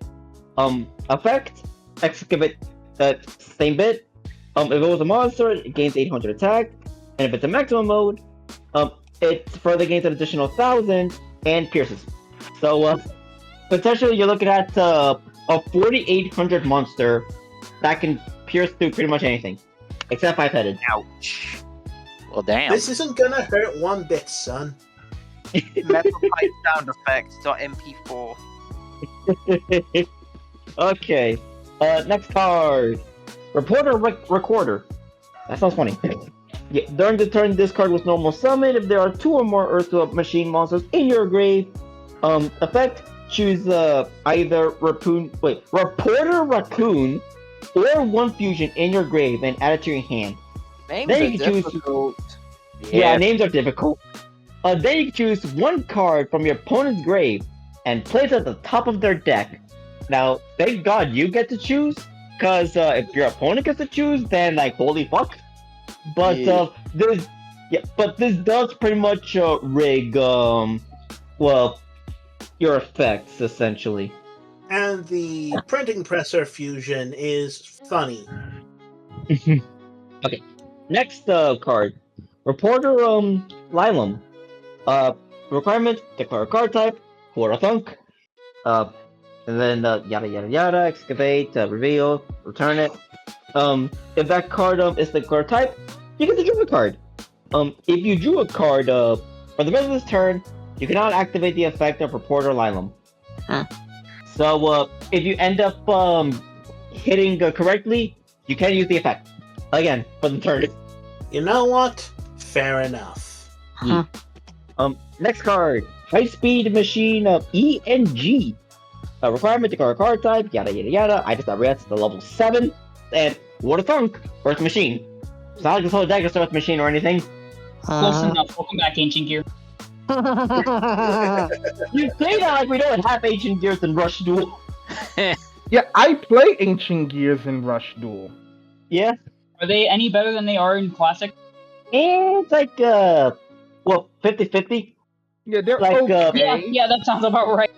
Effect: excavate that same bit. If it was a monster, it gains 800 attack, and if it's a maximum mode, it further gains an additional 1,000 and pierces. So potentially you're looking at a 4,800 monster that can pierce through pretty much anything, except 5-headed. Ouch. Well, damn. This isn't gonna hurt one bit, son. Metal pipe sound effects. .mp4. Okay. Next card. Reporter Recorder. That sounds funny. Yeah, during the turn, this card was normal summon if there are 2 or more Earth Machine monsters in your grave. Effect: choose either Reporter Raccoon or 1 fusion in your grave and add it to your hand. Names Then are you can choose. difficult. Yeah, names are difficult. Then you can choose 1 card from your opponent's grave and place it at the top of their deck. Now, thank God you get to choose, because if your opponent gets to choose, then like holy fuck. But this does pretty much rig your effects essentially. And the printing presser fusion is funny. Okay. Next card. Reporter Lylum. Requirement: declare a card type, quarter thunk. And then yada yada yada, excavate, reveal, return it. If that card is the card type, you get to draw a card. If you drew a card for the rest of this turn, you cannot activate the effect of Reporter Lylum. Huh. So if you end up hitting correctly, you can use the effect again for the turn. You know what? Fair enough. Huh. Next card, High Speed Machine ENG. Requirement: declare a card type, yada yada yada. I just got red to the level 7, and what a thunk! Earth Machine. It's not like this whole deck is Earth Machine or anything. Close enough. Welcome back, Ancient Gear. You say that like we don't have Ancient Gears in Rush Duel. Yeah, I play Ancient Gears in Rush Duel. Yeah, Are they any better than they are in Classic? it's like 50-50. Yeah, they're Like, okay. Yeah, that sounds about right.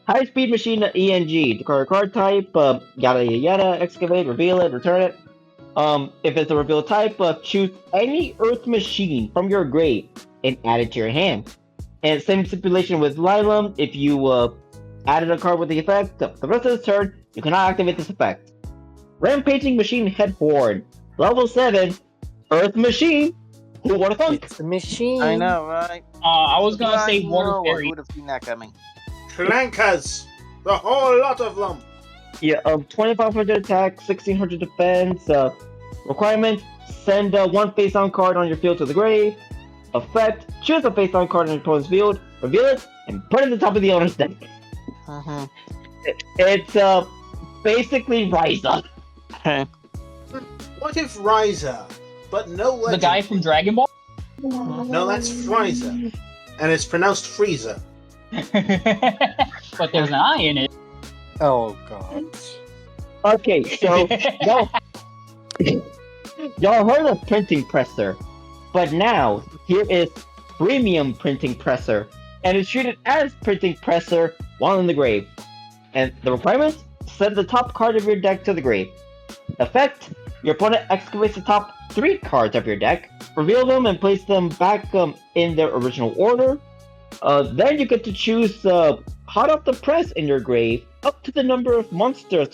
High Speed Machine ENG. Declare a card type, yada yada yada. Excavate, reveal it, return it. If it's a reveal type, choose any Earth Machine from your grave and add it to your hand. And same stipulation with Lylum. If you added a card with the effect, the rest of the turn, you cannot activate this effect. Rampaging Machine Headboard. Level 7. Earth Machine. Who would have thought? It's a machine. I know, right? I was gonna say Water I Fairy. would have seen that coming. Clankers! The whole lot of them! Yeah, 2,500 attack, 1,600 defense. Requirement: send one face-down card on your field to the grave. Effect: choose a face-down card on your opponent's field, reveal it, and put it at the top of the owner's deck. Uh-huh. It's basically Rise Up. What if Ryza, but no legend? The guy from Dragon Ball? No, that's Frieza. And it's pronounced Frieza. But there's an I in it. Oh god. Okay, so y'all heard of printing presser, but now here is premium printing presser, and it's treated as printing presser while in the grave. And the requirements: send the top card of your deck to the grave. Effect: your opponent excavates the top 3 cards of your deck, reveal them, and place them back in their original order. Then you get to choose hot off the press in your grave up to the number of monsters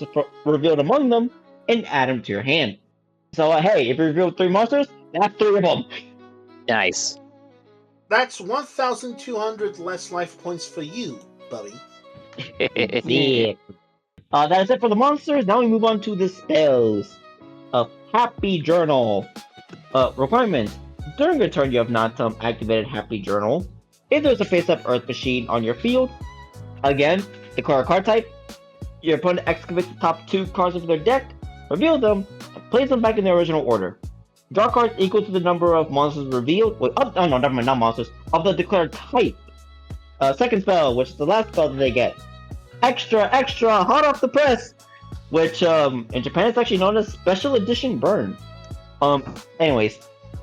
revealed among them, and add them to your hand. So hey, if you reveal 3 monsters, that's 3 of them. Nice. That's 1,200 less life points for you, buddy. Yeah. That is it for the monsters. Now we move on to the spells. Happy Journal. Requirement: during your turn, you have not activated Happy Journal. If there's a face-up Earth Machine on your field, again, declare a card type. Your opponent excavates the top 2 cards of their deck, reveal them, and place them back in their original order. Draw cards equal to the number of monsters revealed. No, never mind, not monsters. Of the declared type. Second spell, which is the last spell that they get. Extra, hot off the press! Which, in Japan, it's actually known as Special Edition Burn. Anyways,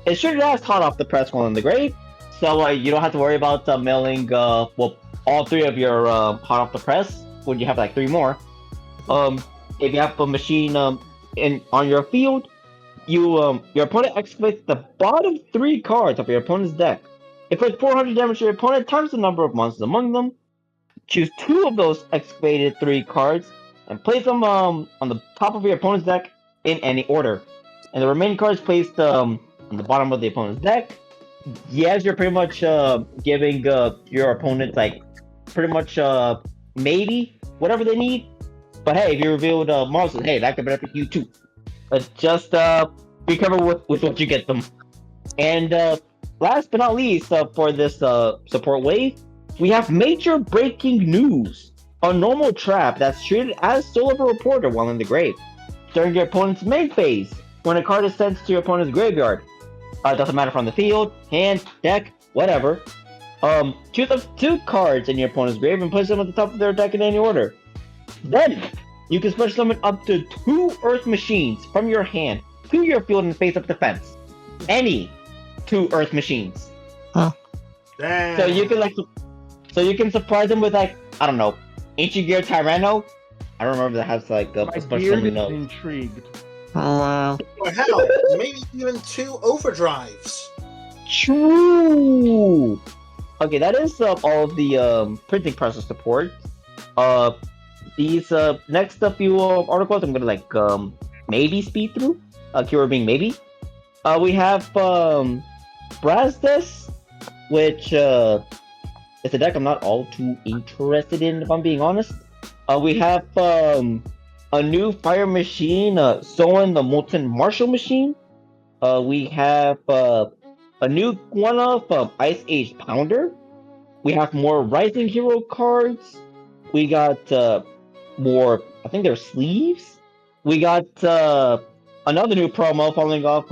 it's treated as hot off the press while in the grave, so you don't have to worry about mailing, all 3 of your hot off the press, when you have like 3 more. If you have a machine on your field, your opponent excavates the bottom 3 cards of your opponent's deck. If it's 400 damage to your opponent times the number of monsters among them, choose 2 of those excavated 3 cards and place them on the top of your opponent's deck in any order. And the remaining cards placed on the bottom of the opponent's deck. Yes, you're pretty much giving your opponent like pretty much maybe whatever they need. But hey, if you revealed monsters, hey, that could benefit you too. But just be careful with what you get them. And last but not least, for this support wave, we have major breaking news. A normal trap that's treated as soul of a reporter while in the grave. During your opponent's main phase, when a card is sent to your opponent's graveyard, it doesn't matter from the field, hand, deck, whatever. Choose up 2 cards in your opponent's grave and place them at the top of their deck in any order. Then, you can special summon up to 2 Earth Machines from your hand to your field and face up defense. Any 2 Earth Machines. Huh. Damn. So you can surprise them with like, I don't know, Ancient Gear Tyranno. I don't remember that has like a My special beard summon is of. intrigued. Oh, wow. Or hell, maybe even 2 overdrives. True. Okay, that is all of the printing process support. These next few articles I'm gonna like maybe speed through. Keyword being maybe. We have Brasdes, which it's a deck I'm not all too interested in, if I'm being honest. We have a new fire machine, Soen the Molten Martial Machine. We have a new one of Ice Age Pounder. We have more Rising Hero cards. We got more, I think they're sleeves. We got another new promo following off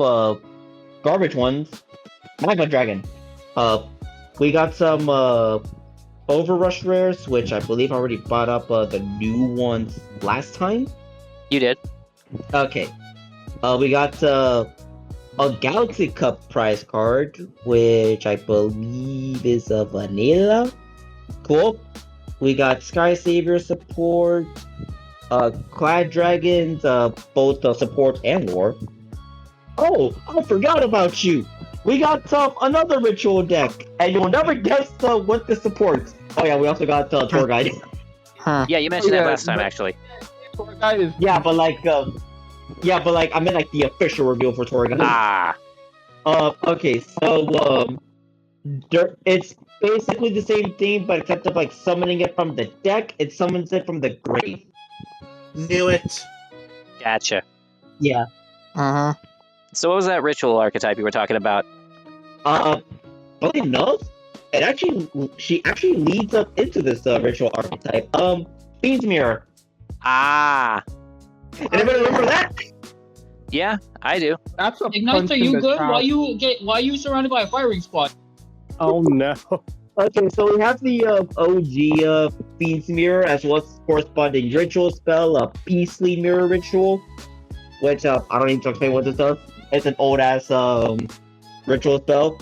garbage ones. Magma Dragon. We got some Overrush rares, which I believe I already bought up the new ones last time. You did. Okay. We got a Galaxy Cup prize card, which I believe is a vanilla. Cool. We got Sky Savior support, Clad Dragons, both support and war. Oh, I forgot about you. We got another ritual deck, and you'll never guess what this supports. Oh yeah, we also got Tour Guide. Huh. Yeah, you mentioned that Yeah, last time, but- actually. Tour Guide is Yeah, but like I meant like the official reveal for Tour Guide. Ah, Okay, so it's basically the same thing, but except of like summoning it from the deck, it summons it from the grave. Knew it. Gotcha. Yeah. Uh-huh. So what was that ritual archetype you were talking about? Funny enough, she actually leads up into this ritual archetype. Fiend's Mirror. Ah, Anybody remember that? yeah, I do. That's a Ignite, punch are in you the good? chest. Why you surrounded by a firing squad? Oh no. Okay, so we have the OG Fiend's Mirror as well as corresponding ritual spell, Beastly Mirror Ritual, which I don't need to explain what this does. It's an old ass ritual spell.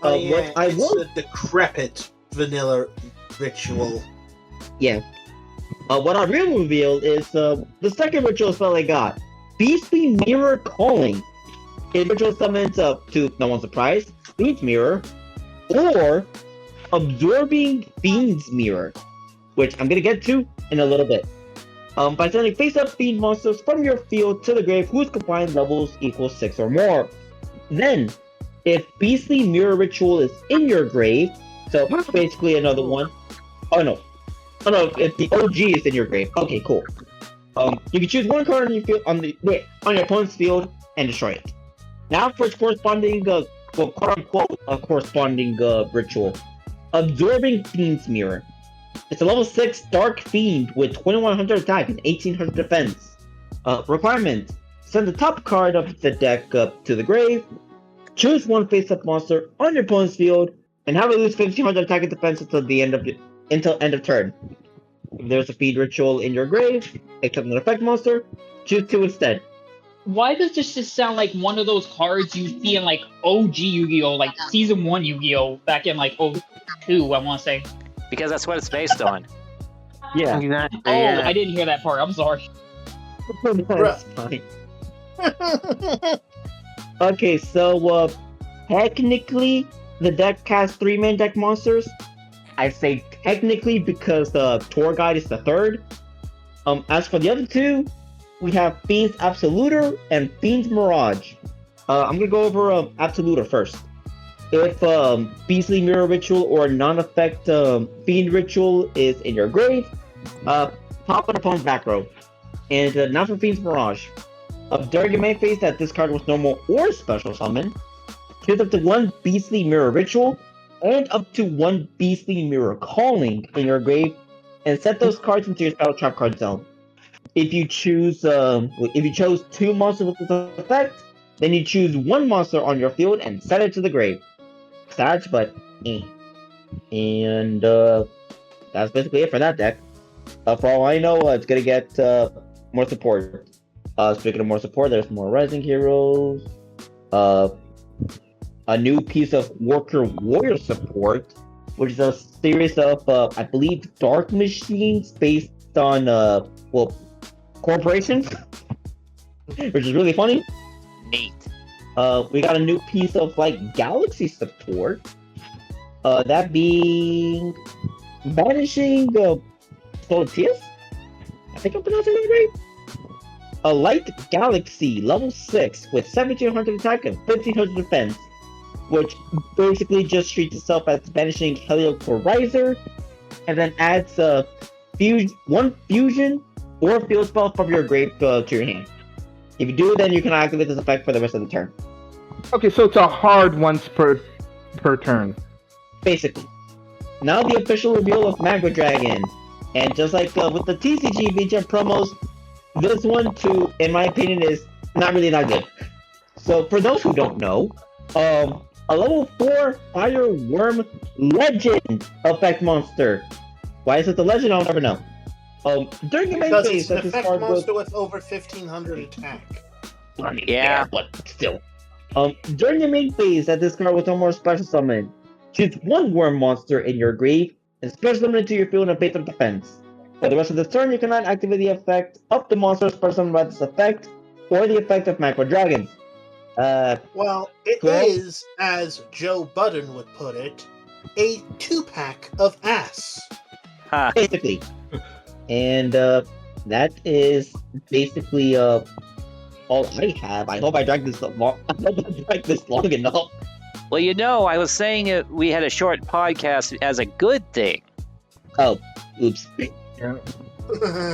Oh yeah, What I it's will, a decrepit vanilla ritual. yeah. What I will reveal is the second ritual spell I got, Beastly Mirror Calling. It ritual summons to no one's surprise, Fiend's Mirror, or Absorbing Fiend's Mirror, which I'm gonna get to in a little bit. By sending face-up fiend monsters from your field to the grave whose combined levels equals 6 or more. Then, if Beastly Mirror Ritual is in your grave, so basically another one. Oh no, if the OG is in your grave. Okay, cool. You can choose one card on your field on your opponent's field and destroy it. Now for its corresponding, quote unquote, corresponding ritual. Absorbing Fiend's Mirror. It's a level 6 Dark Fiend with 2100 attack and 1800 defense. Requirement: send the top card of the deck up to the grave, choose one face-up monster on your opponent's field, and have it lose 1500 attack and defense until end of turn. If there's a feed ritual in your grave, except an effect monster, choose 2 instead. Why does this just sound like one of those cards you see in like OG Yu-Gi-Oh, like Season 1 Yu-Gi-Oh back in like 02, I want to say. Because that's what it's based on. Yeah. Exactly. Oh, yeah. I didn't hear that part. I'm sorry. That's fine. Okay, so technically the deck has 3 main deck monsters. I say technically because the tour guide is the third. As for the other 2, we have Fiend's Absoluter and Fiend's Mirage. I'm gonna go over Absoluter first. If Beastly Mirror Ritual or non-effect Fiend Ritual is in your grave, pop it upon back row. And now for Fiend's Mirage. During your main phase that this card was normal or special summon, choose up to 1 Beastly Mirror Ritual and up to 1 Beastly Mirror Calling in your grave, and set those cards into your spell trap card zone. If you chose 2 monsters with this effect, then you choose 1 monster on your field and set it to the grave. Sad, but And that's basically it for that deck. For all I know, it's gonna get more support. Speaking of more support, there's more Rising Heroes. A new piece of Worker Warrior support, which is a series of, I believe, dark machines based on, corporations, which is really funny. Neat. We got a new piece of, like, Galaxy support. That being Banishing Solitius? I think I'm pronouncing that right. A Light Galaxy, level 6, with 1700 attack and 1500 defense, which basically just treats itself as Banishing Heliocorizer, and then adds 1 fusion or field spell from your grave to your hand. If you do, then you can activate this effect for the rest of the turn. Okay, so it's a hard once per turn. Basically. Now the official reveal of Magma Dragon. And just like with the TCG VGM promos, this one too, in my opinion, is not really that good. So for those who don't know, a level 4 Fire Worm Legend effect monster. Why is it the legend? I'll never know. During the main Because phase, it's an that this effect card monster with over 1500 attack. Yeah. but still. During the main phase, that this card was no more special summon, choose 1 worm monster in your grave and special summon it to your field and base of defense. For the rest of the turn, you cannot activate the effect of the monster special summoned by this effect, or the effect of Magma Dragon. Well, it Well- is, as Joe Budden would put it, a 2-pack of ass. Huh. Basically. And that is basically all I have. I hope I drank this long. I hope I drank this long enough. Well, I was saying we had a short podcast as a good thing. Oh, oops.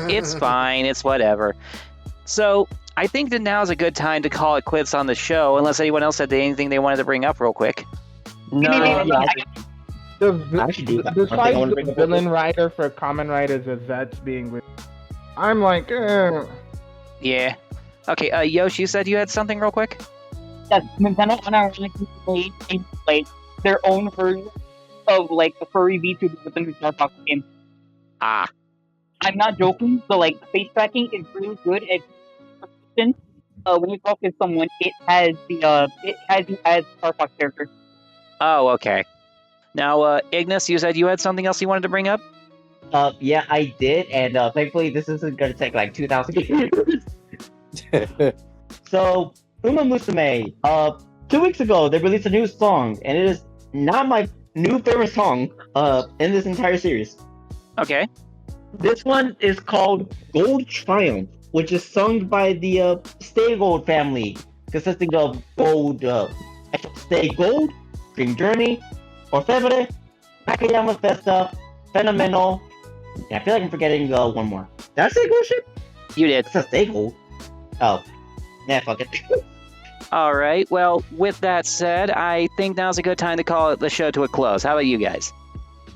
It's fine. It's whatever. So I think that now is a good time to call it quits on the show, unless anyone else had anything they wanted to bring up real quick. No. Actually, do that. Besides One thing I wanna bring the up villain writer for Common Riders as that's being with, I'm like, Yeah. Okay, Yoshi, you said you had something real quick? That Nintendo unironically made like their own version of like the furry VTuber within the Star Fox game. Ah. I'm not joking. So like the face tracking is really good at persistence. When you talk to someone, it has you as Star Fox character. Oh, okay. Now, Ignis, you said you had something else you wanted to bring up? Yeah, I did, and thankfully this isn't gonna take like 2,000 years. So, Uma Musume, 2 weeks ago they released a new song, and it is not my new favorite song in this entire series. Okay. This one is called Gold Triumph, which is sung by the Stay Gold family, consisting of Gold, Stay Gold, Dream Journey, Orfevre, Nakayama Festa, Phenomenal. Yeah, I feel like I'm forgetting one more. Did I say Gold Ship? You did. It says Stay Gold. Oh. Nah, fuck it. All right. Well, with that said, I think now's a good time to call the show to a close. How about you guys?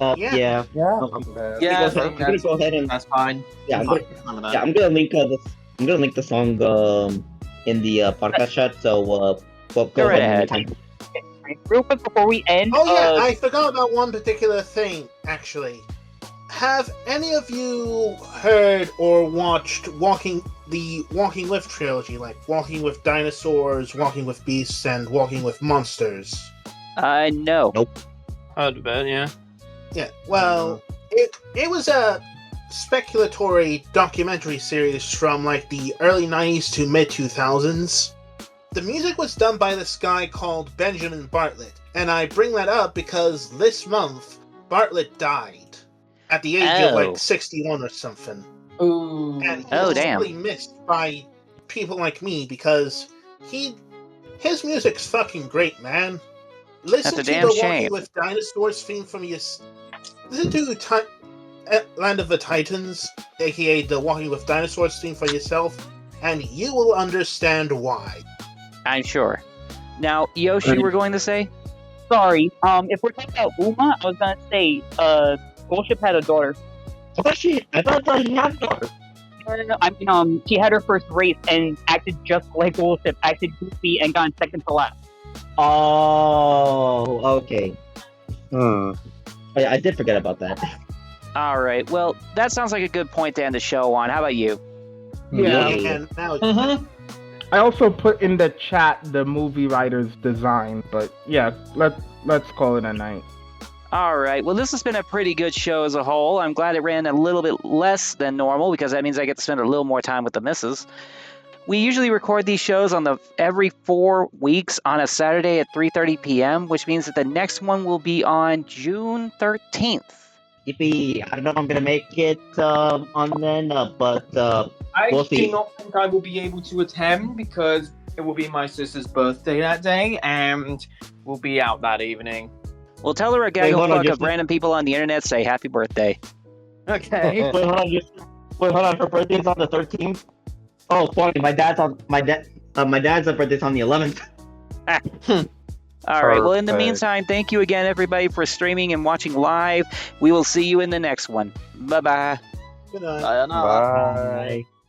Yeah. Yeah. Yeah. I'm gonna go ahead and That's fine. yeah, I'm gonna link this. I'm gonna link the song in the podcast chat. So go right ahead. ahead. Real quick before we end. Oh yeah, I forgot about one particular thing, actually. Have any of you heard or watched the Walking with trilogy, like Walking with Dinosaurs, Walking with Beasts, and Walking with Monsters? No. Nope. Heard of it, yeah. Yeah, well, it was a speculatory documentary series from like the early 90s to mid 2000s. The music was done by this guy called Benjamin Bartlett, and I bring that up because this month Bartlett died at the age of like 61 or something. Ooh. And he's damn. really missed by people like me because his music's fucking great, man. Listen That's a to damn the shame. Walking with Dinosaurs theme from listen to Land of the Titans, aka the Walking with Dinosaurs theme for yourself, and you will understand why. I'm sure. Now, Yoshi, we're going to say? Sorry. If we're talking about Uma, I was gonna say, Gold Ship had a daughter. I thought she had a daughter. No. I mean, she had her first race and acted just like Gold Ship, acted goofy, and got in second to last. Oh, okay. I did forget about that. All right. Well, that sounds like a good point to end the show on. How about you? Yeah. And now I also put in the chat the movie writer's design, but yeah, let's call it a night. All right. Well, this has been a pretty good show as a whole. I'm glad it ran a little bit less than normal because that means I get to spend a little more time with the missus. We usually record these shows on every 4 weeks on a Saturday at 3:30 p.m., which means that the next one will be on June 13th. Yippee! I don't know if I'm gonna make it on then, but I we'll see. do not think I will be able to attend because it will be my sister's birthday that day, and we'll be out that evening. Well, tell her a gaggle hold on, fuck just- of random people on the internet say happy birthday. Okay. Wait, hold on. Her birthday's on the 13th. Oh, funny. My dad's birthday's on the 11th. All right. Well, in the Perfect. meantime, thank you again, everybody, for streaming and watching live. We will see you in the next one. Bye-bye. good night. Sayonara. Bye. Bye.